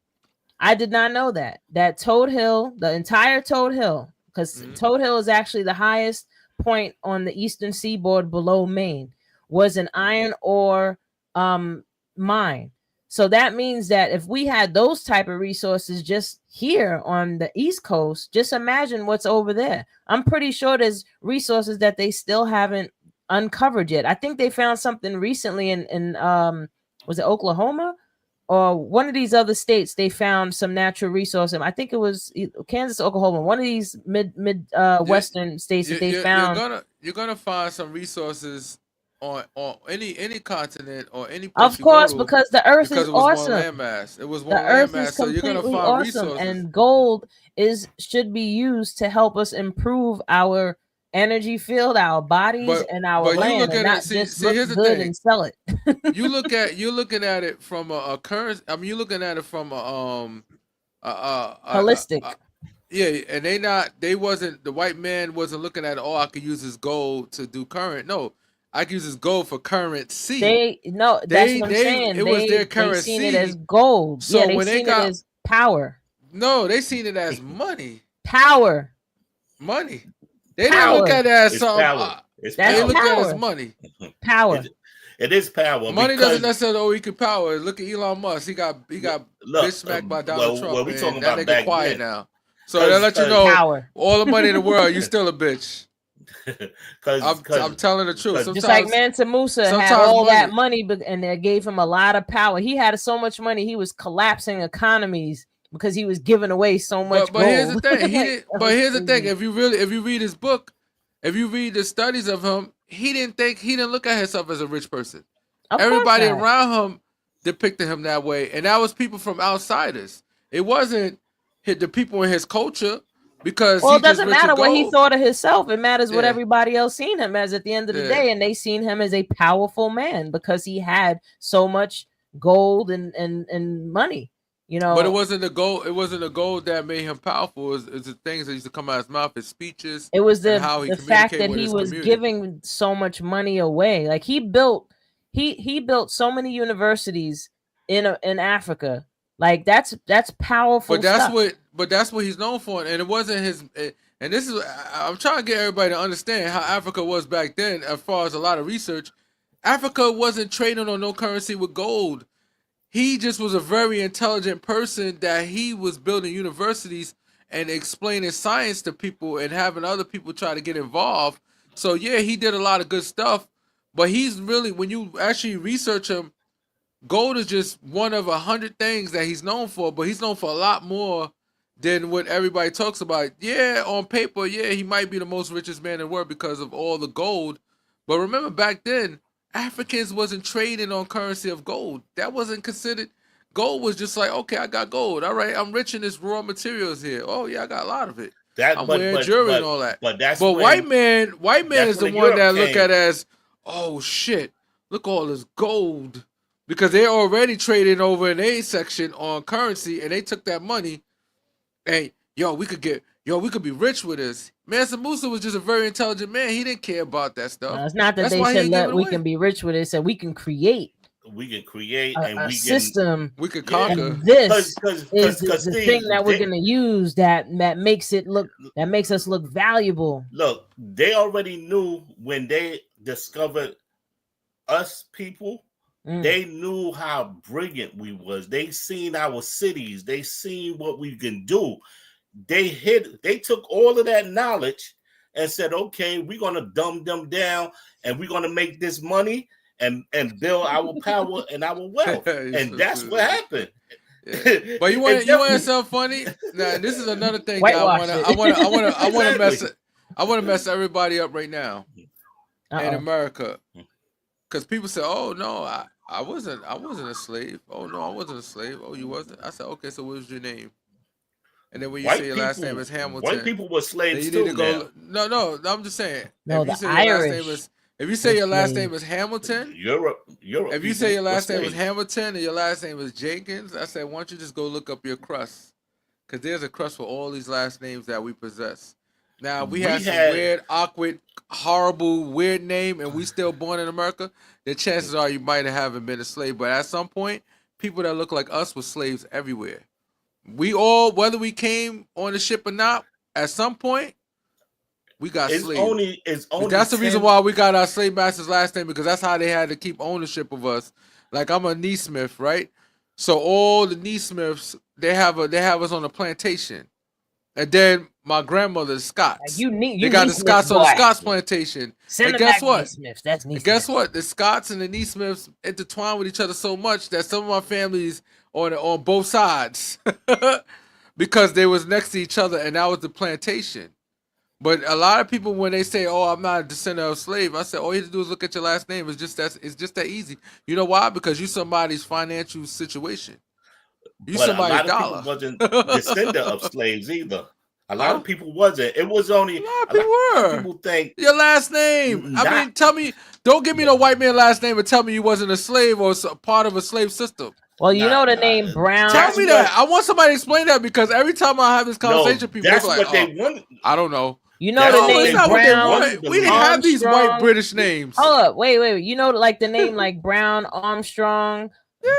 A: I did not know that. That Toad Hill, the entire Toad Hill, because Toad Hill is actually the highest point on the eastern seaboard below Maine, was an iron ore mine. So that means that if we had those type of resources just here on the East Coast, just imagine what's over there. I'm pretty sure there's resources that they still haven't uncovered yet. I think they found something recently in was it Oklahoma or one of these other states. They found some natural resource, and I think it was Kansas, Oklahoma, one of these mid western states that they found.
C: You're gonna find some resources on any continent or any place.
A: Of course, because the Earth is awesome.
C: It was one landmass, so you're gonna find awesome. Resources.
A: And gold should be used to help us improve our energy field, our bodies, and our land, and not just look good and sell it.
C: you're looking at it from a currency. I mean, you're looking at it from a
A: holistic.
C: And the white man wasn't looking at I could use this gold to do current. No, I could use this gold for currency.
A: That's what I'm saying.
C: It was their currency.
A: They seen it as gold.
C: So
A: when they got it as power.
C: No, they seen it as money.
A: Power.
C: Money. They didn't look at it as something.
A: They
C: look at it as money.
A: Power.
B: It is power.
C: Money doesn't necessarily equal power. Look at Elon Musk. He got bitch smacked by Donald Trump.
B: Well, we talking
C: about
B: that
C: nigga quiet now. So they'll let you know
A: power.
C: All the money in the world, you still a bitch. I'm telling the truth.
A: Just like Mansa Musa had all that money, and they gave him a lot of power. He had so much money, he was collapsing economies because he was giving away so much.
C: But here's the thing. Here's the thing. If you read his book, if you read the studies of him, he didn't look at himself as a rich person. Everybody around him depicted him that way, and that was people from outsiders. It wasn't the people in his culture, because
A: it doesn't matter what he thought of himself. It matters what everybody else seen him as at the end of the day, and they seen him as a powerful man because he had so much gold and money.
C: But it wasn't the gold. It wasn't the gold that made him powerful. It was the things that used to come out of his mouth, his speeches.
A: It was the fact that he was giving so much money away. Like he built so many universities in Africa. Like that's powerful.
C: But that's what he's known for, and it wasn't his. And this is, I'm trying to get everybody to understand how Africa was back then. As far as a lot of research, Africa wasn't trading on no currency with gold. He just was a very intelligent person that he was building universities and explaining science to people and having other people try to get involved. So yeah, he did a lot of good stuff, but he's really, when you actually research him, gold is just one of 100 things that he's known for, but he's known for a lot more than what everybody talks about. Yeah, on paper, yeah, he might be the most richest man in the world because of all the gold. But remember, back then, Africans wasn't trading on currency of gold. That wasn't considered. Gold was just like, okay, I got gold. All right, I'm rich in this raw materials here. Oh yeah, I got a lot of it. I'm wearing jewelry and all that.
B: But
C: white man is the one that look at as, oh shit, look all this gold. Because they're already trading over in A section on currency, and they took that money. Hey, we could be rich with this. Mansa Musa was just a very intelligent man. He didn't care about that stuff.
A: No, it's not that they said that we can be rich with it. It said we can create.
B: We can create
A: a system.
C: We could conquer.
A: And this is the thing that we're gonna use that makes us look valuable.
B: Look, they already knew when they discovered us people. They knew how brilliant we was. They seen our cities. They seen what we can do. They took all of that knowledge and said, okay, we're going to dumb them down and we're going to make this money and build our power and our wealth. And that's what happened.
C: Yeah. But you want something funny? Now, this is another thing that I want to mess everybody up right now in America. Because people say, oh no, I wasn't a slave. Oh no, I wasn't a slave. Oh, you wasn't? I said, okay, so what was your name? And then when you say your last name is Hamilton,
B: white people were slaves too.
C: No, I'm just saying.
A: No,
C: if you say your last name is Hamilton,
B: Europe.
C: If you say your last name is Hamilton and your last name is Jenkins, I said, why don't you just go look up your crust? Because there's a crust for all these last names that we possess. Now, we had some weird, awkward, horrible, weird name, and we still born in America, the chances are you might have haven't been a slave. But at some point, people that look like us were slaves everywhere. We all, whether we came on the ship or not, at some point, we got slaves. That's the reason why we got our slave master's last name, because that's how they had to keep ownership of us. Like, I'm a Neesmith, right? So all the Neesmiths, they have us on a plantation. And then my grandmother's Scots. They got the Scots on the Scots plantation. And guess what? And guess what? The Scots and the Neesmiths intertwine with each other so much that some of my families on both sides because they was next to each other, and that was the plantation. But a lot of people, when they say, "Oh, I'm not a descendant of slave," I said, "All you have to do is look at your last name. It's just that easy." You know why? Because you somebody's financial situation. You somebody's dollar.
B: People wasn't descendant of slaves either. A lot of people wasn't. It was only
C: a lot of people were.
B: People think
C: your last name. I mean, tell me. Don't give me no white man last name and tell me you wasn't a slave or a part of a slave system.
A: Well, you know the name Brown.
C: Tell me that. I want somebody to explain that, because every time I have this conversation, people are like,
B: they want.
C: I don't know.
A: You know the name Brown.
C: We didn't have these white British names.
A: Hold up, wait. You know, like the name like Brown, Armstrong,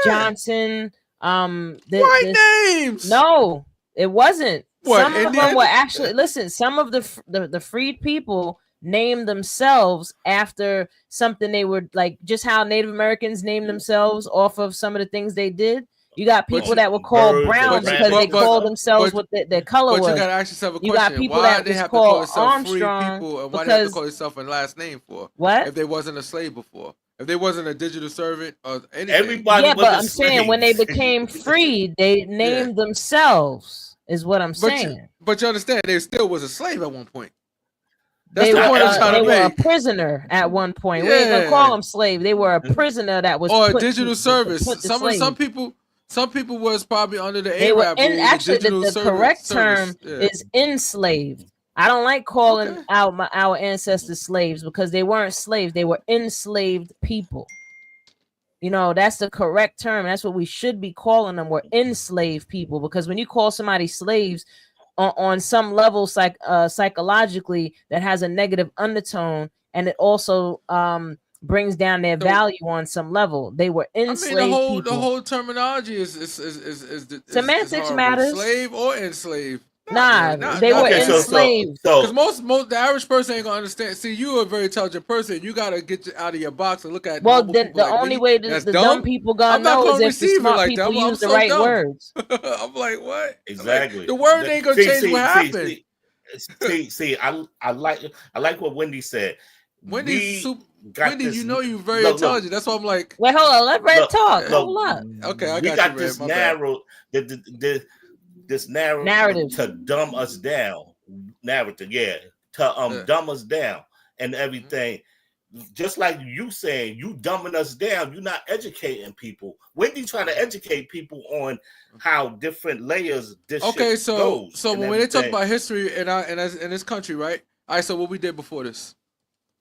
A: Johnson.
C: White names.
A: No, it wasn't. Some
C: Indian?
A: of them were actually some of the freed people named themselves after something they were like, just how Native Americans named themselves off of some of the things they did. You got people that were called brown because they called themselves what their color was.
C: But you got to ask yourself a question.
A: You got people
C: why
A: that
C: they
A: was
C: have
A: called
C: to call
A: Armstrong
C: free people, and why they have to call themselves a last name for?
A: What?
C: If they wasn't a slave before? If they wasn't a digital servant or anything?
B: Everybody was
A: but I'm saying when they became freed, they named themselves, is what I'm saying.
C: But you understand, they still was a slave at one point. That's the point I'm trying to make.
A: They were a prisoner at one point. We ain't gonna call them slave. They were a prisoner that was
C: a digital service. Some people was probably under the Arab rule.
A: Actually, the correct term is enslaved. I don't like calling out our ancestors slaves, because they weren't slaves. They were enslaved people. You know, that's the correct term. That's what we should be calling them. We're enslaved people, because when you call somebody slaves on some level, psychologically, that has a negative undertone, and it also brings down their value on some level. They were enslaved people.
C: The whole terminology is
A: semantics matters.
C: Slave or enslaved.
A: They were enslaved.
C: Because most the average person ain't gonna understand. See, you're a very intelligent person. You gotta get out of your box and look at.
A: Well, then the only way the dumb people gonna know is if the smart people use the right words.
C: I'm like, what?
B: Exactly.
C: Like, the word ain't gonna change what happened.
B: See, I like what Wendy said.
C: Wendy, you know you're very intelligent. That's why I'm like.
A: Wait, hold on. Let Red talk. Hold up.
C: Okay, I
B: got you. We got this narrow. this narrative to dumb us down. Narrative, yeah, to dumb us down and everything. Just like you saying, you dumbing us down. You're not educating people. When you trying to educate people on how different layers this shit
C: so
B: goes
C: when they talk about history in this country, right? All right, so what we did before this?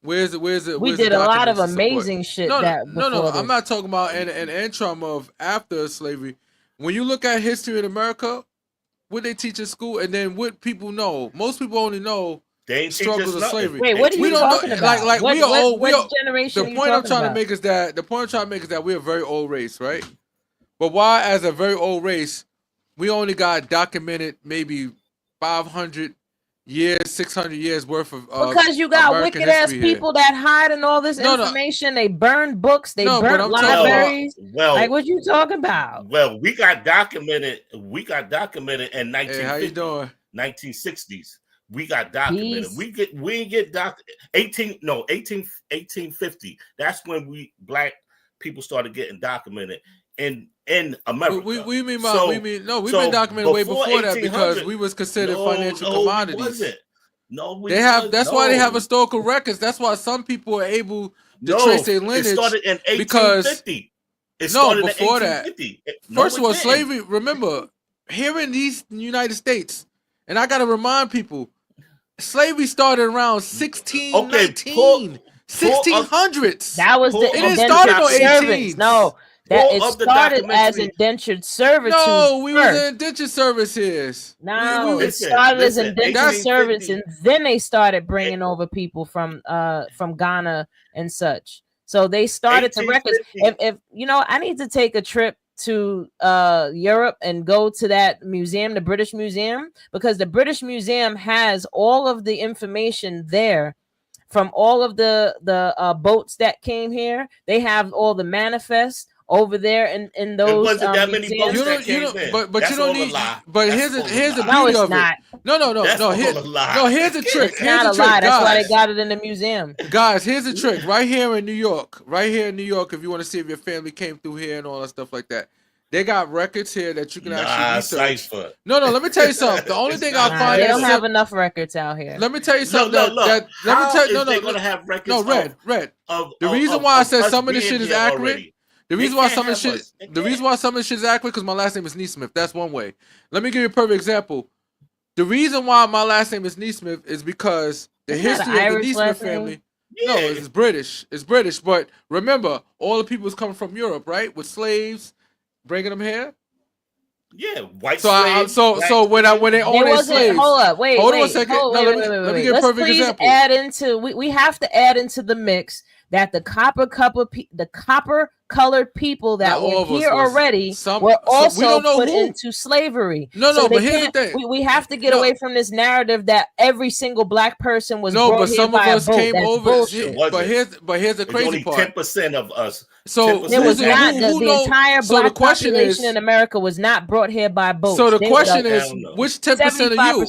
C: Where's it?
A: We did a lot of amazing shit.
C: No, I'm not talking about an interim of after slavery. When you look at history in America, what they teach in school, and then what people know. Most people only know
B: they
C: struggles of slavery.
A: Wait, what are you talking about?
C: Like
A: what,
C: we are old.
A: What generation?
C: The point I'm trying to make is that we're a very old race, right? But why, as a very old race, we only got documented maybe 500 years, 600 years worth of
A: because you got wicked ass people that hide in all this information. They burn books. They burn libraries. Like what you talking about?
B: Well, we got documented. In 1950,
C: how you doing?
B: 1960s. We got documented. Peace. We ain't get 1850. That's when we black people started getting documented in America.
C: We've been documented way before that because we was considered financial commodities. That's why they have historical records. That's why some people are able to trace their lineage.
B: It started in 1850.
C: Before that. First of all, slavery. Remember, here in these United States, and I gotta remind people, slavery started around 1619, 1600s.
A: That was the.
C: It didn't start on 18.
A: No. That it started as indentured servitude.
C: No, we was in indentured services.
A: No, it started as indentured service, and then they started bringing over people from Ghana and such. So they started to records. If you know, I need to take a trip to Europe and go to that museum, the British Museum, because the British Museum has all of the information there. From all of the boats that came here, they have all the manifests over there in those.
B: It wasn't that many boats that came in.
C: But you don't need. But here's the beauty of it. No. Here's the trick.
A: It's not a lie. That's why they got it in the museum.
C: Guys, here's the trick. Right here in New York. If you want to see if your family came through here and all that stuff like that. They got records here that you can actually research. No, let me tell you something. The only thing I find
A: they don't have enough records out here.
C: Let me tell you something.
B: They're gonna have records.
C: Red. The reason why I said some of this shit is accurate. The reason why some of this shit is accurate because my last name is Neesmith. That's one way. Let me give you a perfect example. The reason why my last name is Neesmith is because the history of the Neesmith family. No, it's British. It's British. But remember, all the people was coming from Europe, right? With slaves, bringing them here.
B: Yeah, white slaves.
C: So when they owned their slaves.
A: Hold up, wait.
C: Hold on a second. Let me give a perfect example.
A: We have to add into the mix that the copper colored people that were here already were also put into slavery.
C: But here's the thing.
A: We have to get away from this narrative that every single black person was brought here by a boat.
C: Came over. But here's the crazy part.
B: 10% of us.
C: So
A: it was not the entire black population in America was not brought here by boat.
C: So the question is, which 10% of you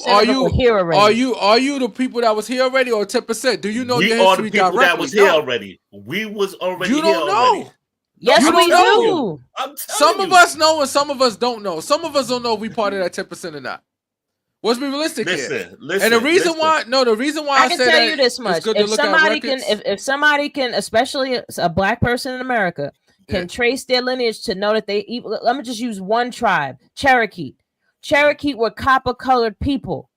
C: are you the people that was here already, or 10%? Do you know your history directly?
B: That was here already. We was already.
A: You don't know. Yes, we do.
C: Some of us know and some of us don't know. Some of us don't know if we part of that 10% or not. Let's be realistic here. And the reason why I
A: can tell you this much: if somebody can, especially a black person in America, can trace their lineage to know that they. Let me just use one tribe: Cherokee. Cherokee were copper-colored people.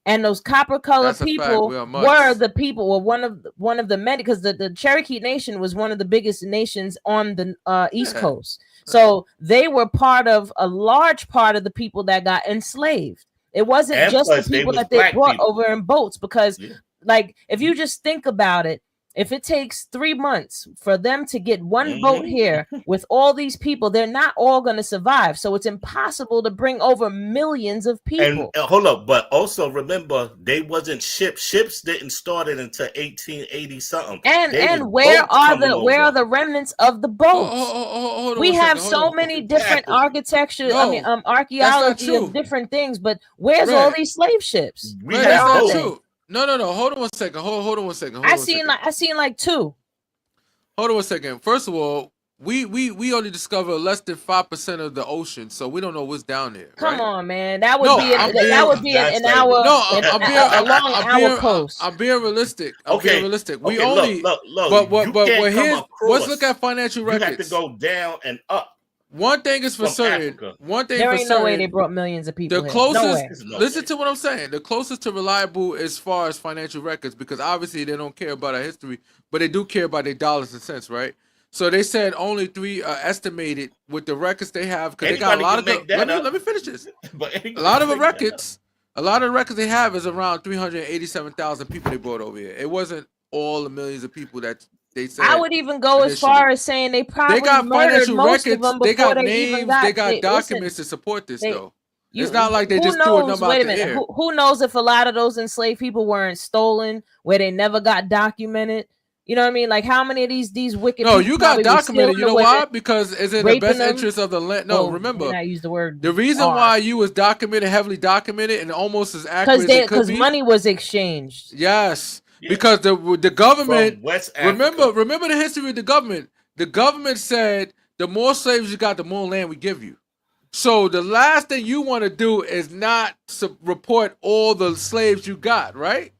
A: And those copper-colored people were one of the many, because the Cherokee Nation was one of the biggest nations on the East Coast. So they were part of a large part of the people that got enslaved. It wasn't just the people that they brought over in boats, because like if you just think about it, if it takes 3 months for them to get one boat here with all these people, they're not all going to survive. So it's impossible to bring over millions of people.
B: And hold up, but also remember, they wasn't ships. Ships didn't start it until 1880 something.
A: And where are the remnants of the boats? We have so many different architecture. Archaeology of different things. But where's all these slave ships?
C: Where are they? No. Hold on one second. Hold on one second.
A: I seen like two.
C: Hold on one second. First of all, we only discover less than 5% of the ocean, so we don't know what's down there.
A: Come
C: right?
A: on, man. That would
C: No,
A: be
C: I'm
A: that would be
B: that's
A: an
B: like-
A: hour.
C: No,
A: along our coast.
C: I'm being realistic.
B: Okay.
C: We
B: Okay,
C: only.
B: look.
C: But
B: you can't come
C: here's
B: across.
C: let's look at financial
B: You have to
C: records.
B: go down and up.
C: One thing is for
B: from
C: certain.
B: Africa.
C: One thing
A: There
C: for
A: ain't
C: certain.
A: no way they brought millions of people.
C: The
A: here.
C: closest,
A: No way.
B: There's no
C: listen
B: way.
C: to what I'm saying. The closest to reliable as far as financial records, because obviously they don't care about our history, but they do care about their dollars and cents, right? So they said only 3 are estimated with the records they have, because they got a lot of. Let me finish this.
B: But
C: A lot of the records they have is around 387,000 people they brought over here. It wasn't all the millions of people that they said.
A: I would even go as far as saying they probably
C: got
A: murdered
C: financial
A: most
C: records.
A: of them
C: They
A: before
C: got
A: they even
C: names.
A: got.
C: They got
A: listen,
C: documents to support this, though.
A: You-
C: It's not like they
A: who
C: just threw a
A: knows?
C: number
A: Wait
C: out
A: a
C: the
A: minute.
C: air.
A: Who knows if a lot of those enslaved people weren't stolen, where they never got documented? You know what I mean? Like how many of these wicked?
C: No,
A: people
C: you got
A: probably were
C: documented.
A: stealing
C: You know
A: the
C: why?
A: women,
C: Because it's in the
A: raping
C: best
A: them?
C: interest of the land. No,
A: Well,
C: remember,
A: I use the word.
C: the reason why you was documented, heavily documented, and almost as accurate as it could
A: because
C: be.
A: money was exchanged.
C: Yes,
B: Yeah.
C: because the government.
B: From West Africa.
C: Remember the history of the government. The government said the more slaves you got, the more land we give you. So the last thing you want to do is not report all the slaves you got, right?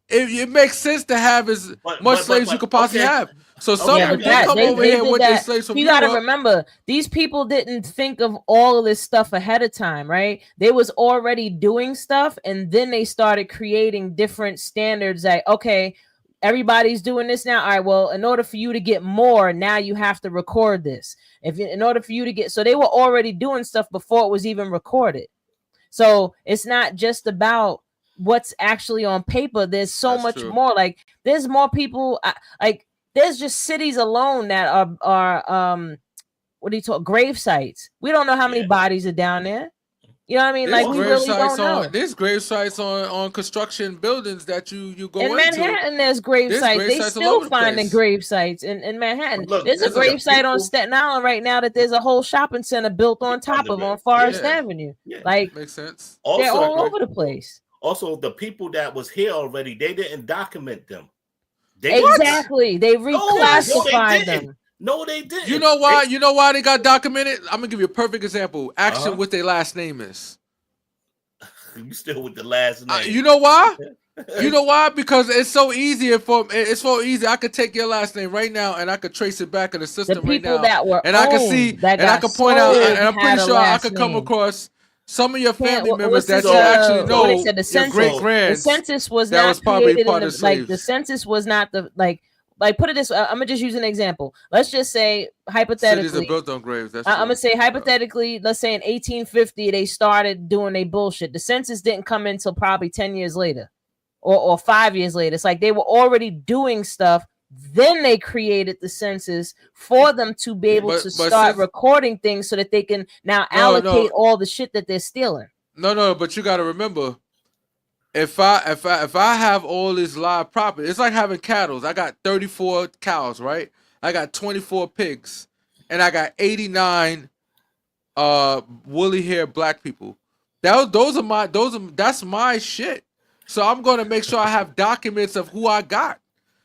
C: It makes sense to have as much slaves you could possibly have. So some
B: Okay,
C: people
B: but
C: come over
A: they
C: here
A: did
C: with
A: that.
C: their slaves from
A: You
C: Europe.
A: got to remember, these people didn't think of all of this stuff ahead of time, right? They was already doing stuff, and then they started creating different standards. Like, okay, everybody's doing this now. All right, well, in order for you to get more, now you have to record this. In order for you to get, so they were already doing stuff before it was even recorded. So it's not just about what's actually on paper. There's so
C: That's
A: much
C: true.
A: more. Like there's more people. Like there's just cities alone that are what do you call grave sites? We don't know how many bodies are down there. You know what I mean?
C: There's
A: Like we
C: grave
A: really
C: sites
A: don't know.
C: There's grave sites on construction buildings that you go
A: In
C: into.
A: Manhattan, there's grave
C: There's
A: sites.
C: grave
A: They
C: sites all
A: still
C: over the
A: finding
C: place.
A: grave sites in Manhattan.
B: Look,
A: There's a
B: this is
A: grave
B: a
A: site on
B: people-
A: Staten Island right now that there's a whole shopping center built on top of on Forest
C: Yeah.
A: Avenue.
B: Yeah.
A: Like
C: Makes sense.
A: they're all
B: Also,
A: over the place.
B: also, the people that was here already, they didn't document them.
A: Exactly. They reclassified
B: didn't.
A: them.
B: No, they didn't.
C: You know why? You know why they got documented? I'm gonna give you a perfect example. Action,
B: Uh-huh.
C: what their last name is.
B: You still with the last name?
C: You know why? You know why? Because it's so easy. It's so easy. I could take your last name right now and I could trace it back in the
A: The
C: system right
A: people
C: now,
A: that were
C: and I can
A: owned,
C: see,
A: that
C: and I
A: got
C: can point out,
A: sold
C: and I'm
A: had
C: pretty
A: a
C: sure I
A: last
C: could come
A: name.
C: across some of your family members
A: what's
C: that
A: this,
C: you actually
A: what
C: know.
A: they said, the
C: Your
A: census.
C: great
A: The
C: grands.
A: census was
C: that
A: not
C: was probably
A: created
C: part
A: in
C: of
A: the, like the
C: slaves.
A: census was not the like put it this way. I'm gonna just use an example. Let's just say
C: Cities are
A: hypothetically.
C: built on graves. That's
A: I'm
C: true.
A: gonna say hypothetically, let's say in 1850 they started doing their bullshit. The census didn't come in until probably 10 years later, or 5 years later. It's like they were already doing stuff. Then they created the census for them to be able to start recording things so that they can now allocate all the shit that they're stealing.
C: No, but you got to remember, if I have all this live property, it's like having cattle. I got 34 cows, right? I got 24 pigs, and I got 89 woolly haired black people. That's my shit. So I'm gonna make sure I have documents of who I got.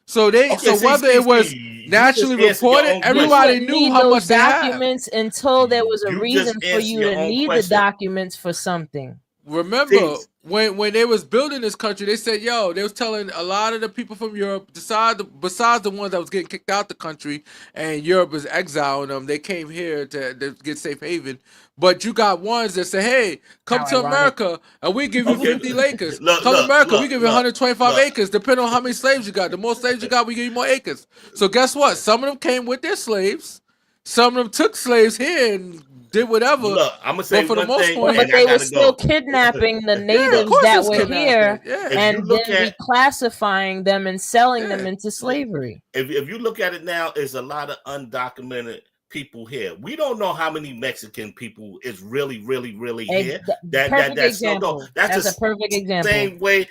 C: So whether it was naturally reported, everybody knew how much they had.
A: Documents until there was a reason for you to need the documents for something.
C: Remember, when they was building this country, they said, yo, they was telling a lot of the people from Europe, besides the ones that was getting kicked out the country and Europe was exiling them, they came here to get safe haven. But you got ones that say, hey, come to America and we give you 50 acres. Come to America, we give you 125 acres, depending on how many slaves you got. The more slaves you got, we give you more acres. So guess what? Some of them came with their slaves. Some of them took slaves here and did whatever.
B: Look, I'm gonna say
C: but for the
B: one
C: most
B: thing,
C: part,
A: but they were still kidnapping the natives that were here and then reclassifying them and selling them into slavery.
B: If you look at it now, there's a lot of undocumented people here. We don't know how many Mexican people is really here. That's a perfect example. Same way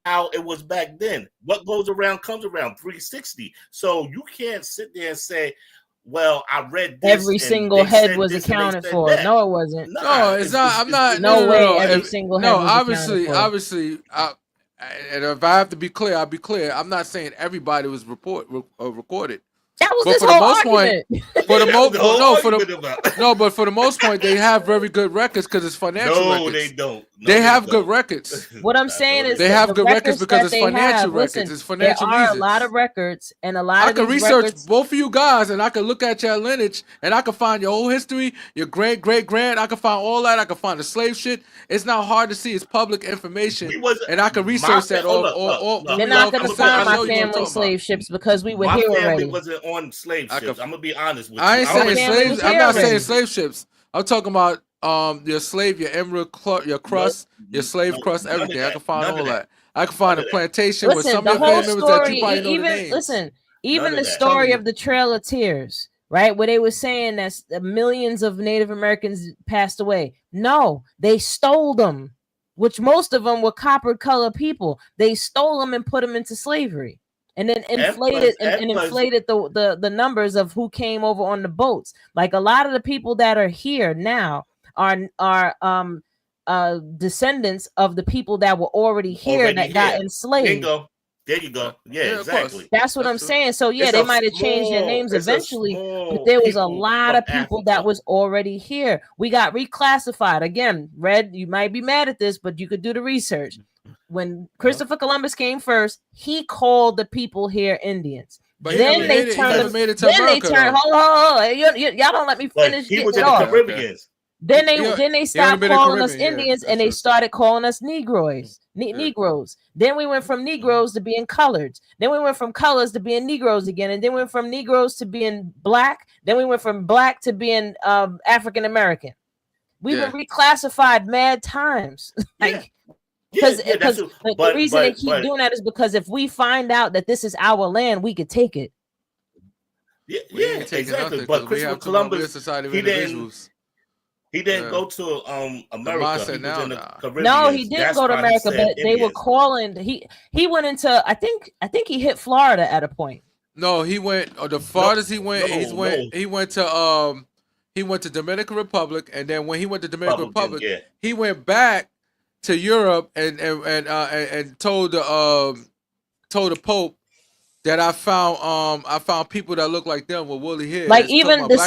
B: how it was back then. What goes around comes around, 360. So you can't sit there and say, well, I read this.
A: Every single head was accounted for.
B: That.
A: No, it wasn't.
C: No, it's not. I'm not.
A: No way. Every single head was
C: obviously,
A: accounted for.
C: and if I have to be clear, I'll be clear. I'm not saying everybody was recorded.
A: That was
C: But
A: this
C: for the
A: whole
C: most
A: argument.
C: For the
B: That was
C: most,
B: whole
C: no, for
B: argument
C: the
B: about-
C: no, but for the most part, they have very good records because it's financial
B: No,
C: records.
B: they don't. No,
C: They have
B: don't.
C: good records.
A: What I'm saying is
C: They
A: that
C: have
A: the
C: good records because
A: that
C: it's
A: they
C: financial
A: have,
C: records.
A: listen,
C: It's financial
A: there are
C: reasons.
A: a lot of records, and a lot
C: I
A: of
C: can
A: these
C: research
A: records.
C: both of you guys, and I can look at your lineage, and I can find your whole history, your great. I can find all that. I can find the slave shit. It's not hard to see. It's public information, and I can research that all.
A: They're not going to find my family slave ships because we were
B: my
A: here
B: family
A: already.
B: wasn't on slave ships. I'm gonna be honest with you.
C: I ain't saying slaves. I'm not
A: already.
C: saying slave ships. I'm talking about your slave, your emerald, your crust, your slave crust, everything. I can find all that. I can find a plantation with some of your family members that you probably know the names.
A: Listen, even the story of the Trail of Tears, right? Where they were saying that millions of Native Americans passed away. No, they stole them, which most of them were copper-colored people. They stole them and put them into slavery. And then inflated the numbers of who came over on the boats. Like a lot of the people that are here now are descendants of the people that were already here that got enslaved.
B: There you go. Yeah, exactly.
A: That's what I'm saying. So yeah, they might have changed their names eventually, but there was a lot of people that was already here. We got reclassified. Again, Red, you might be mad at this, but you could do the research. When Christopher Columbus came first, he called the people here Indians.
C: But
A: then they turned. Hold on. Y'all don't let me finish.
B: He was in the Caribbean.
A: Then they stopped calling us Indians and they started calling us Negroes. Negroes. Then we went from Negroes to being coloreds. Then we went from colors to being Negroes again, and then we went from Negroes to being black. Then we went from black to being African American. We've been reclassified mad times. Because the reason they keep doing that is because if we find out that this is our land, we could take it.
B: Yeah, exactly. But Christopher Columbus, he didn't go to America. He was in the Caribbean.
A: No, he didn't go to America, but they were calling. He went into. I think he hit Florida at a point.
C: No, he went. The farthest he went, he went to Dominican Republic, and then when he went to Dominican Republic, he went back to Europe and told the Pope that I found people that look like them with woolly hair.
A: Like even the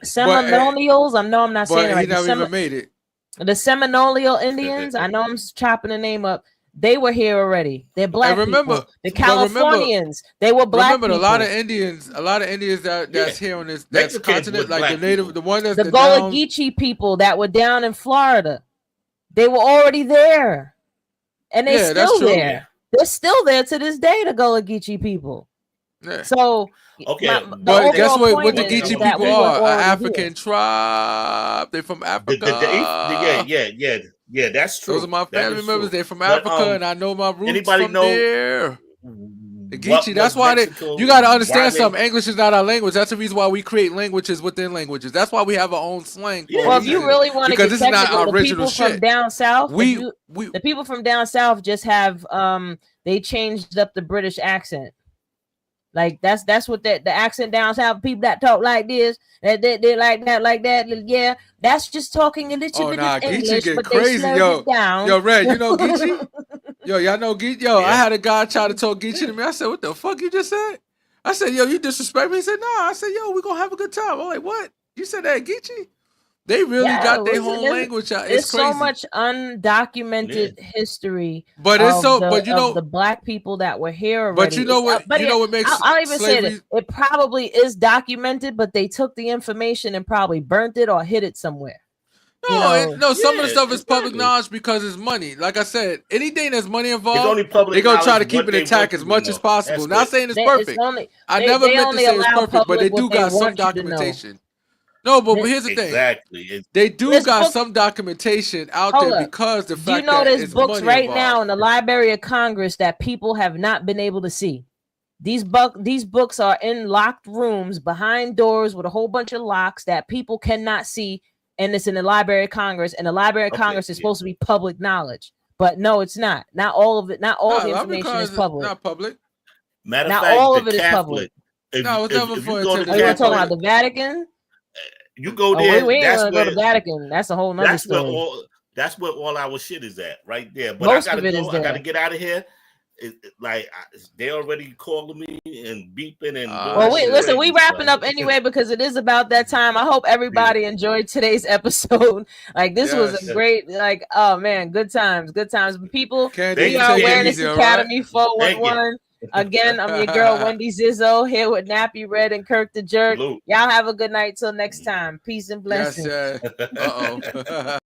A: Seminolials. I know I'm not saying it right.
C: He never even made it.
A: The Seminole Indians. I know I'm chopping the name up. They were here already. They're black. People. The Californians. They were black.
C: Remember, a lot of Indians that's here on this continent, like the native, the one that's
A: the Gullah Geechee people that were down in Florida. They were already there, and they're still there. They're still there to this day, the Gullah Geechee people. Yeah. So,
C: but guess what the Geechee people are? An African tribe. They're from Africa.
B: Yeah, that's true.
C: Those are my family members. They're from Africa, and I know my roots from there. The Geechee. That's why you got to understand something. English is not our language. That's the reason why we create languages within languages. That's why we have our own slang.
A: Well, if you really want to get
C: this is not our original shit.
A: From down south, the people from down south just have they changed up the British accent. Like that's what the accent down south, people that talk like this, they like that. Yeah, that's just talking a little bit of English,
C: get
A: but
C: crazy,
A: they slow it down.
C: Yo, Red, you know Geechee? Yo, y'all know Geechee? Yo, I had a guy try to talk Geechee to me. I said, "What the fuck you just said?" I said, "Yo, you disrespect me?" He said, "No." I said, "Yo, we gonna have a good time." I'm like, "What? You said that Geechee?" They really got their whole language out. It's crazy.
A: So much undocumented history.
C: But it's but you know
A: the black people that were here already.
C: But you know what? What makes
A: I'll even say that it probably is documented, but they took the information and probably burnt it or hid it somewhere.
C: No, some of the stuff is public knowledge because it's money. Like I said, anything that's money involved, they're gonna try to keep it intact as much as possible. Not saying it's perfect. I never meant to say it's perfect, but they do got some documentation. No, but here's the thing.
B: Exactly.
C: They do got some documentation out there because the fact that
A: there's books right now in the Library of Congress that people have not been able to see. These books are in locked rooms behind doors with a whole bunch of locks that people cannot see, and it's in the Library of Congress, and the Library of Congress is supposed to be public knowledge. But no, it's not. Not all of it. Not all the information is public.
C: Not public.
B: Matter of fact,
A: all of it is public.
C: No, it's never for
A: Are you talking about the Vatican?
B: You go there.
A: We ain't gonna go to the Vatican. That's a whole nother story.
B: That's where all our shit is at, right there. But
A: Most
B: I gotta
A: of it is there.
B: I gotta get out of here. they already calling me and beeping and
A: well, wait, listen, we wrapping up anyway because it is about that time. I hope everybody enjoyed today's episode. Like this was a great, like, oh man, good times. People, we are Awareness Academy 411. Again, I'm your girl Wendy Zizzo here with Nappy Red and Kirk the Jerk. Y'all have a good night till next time. Peace and blessings.
C: Uh-oh.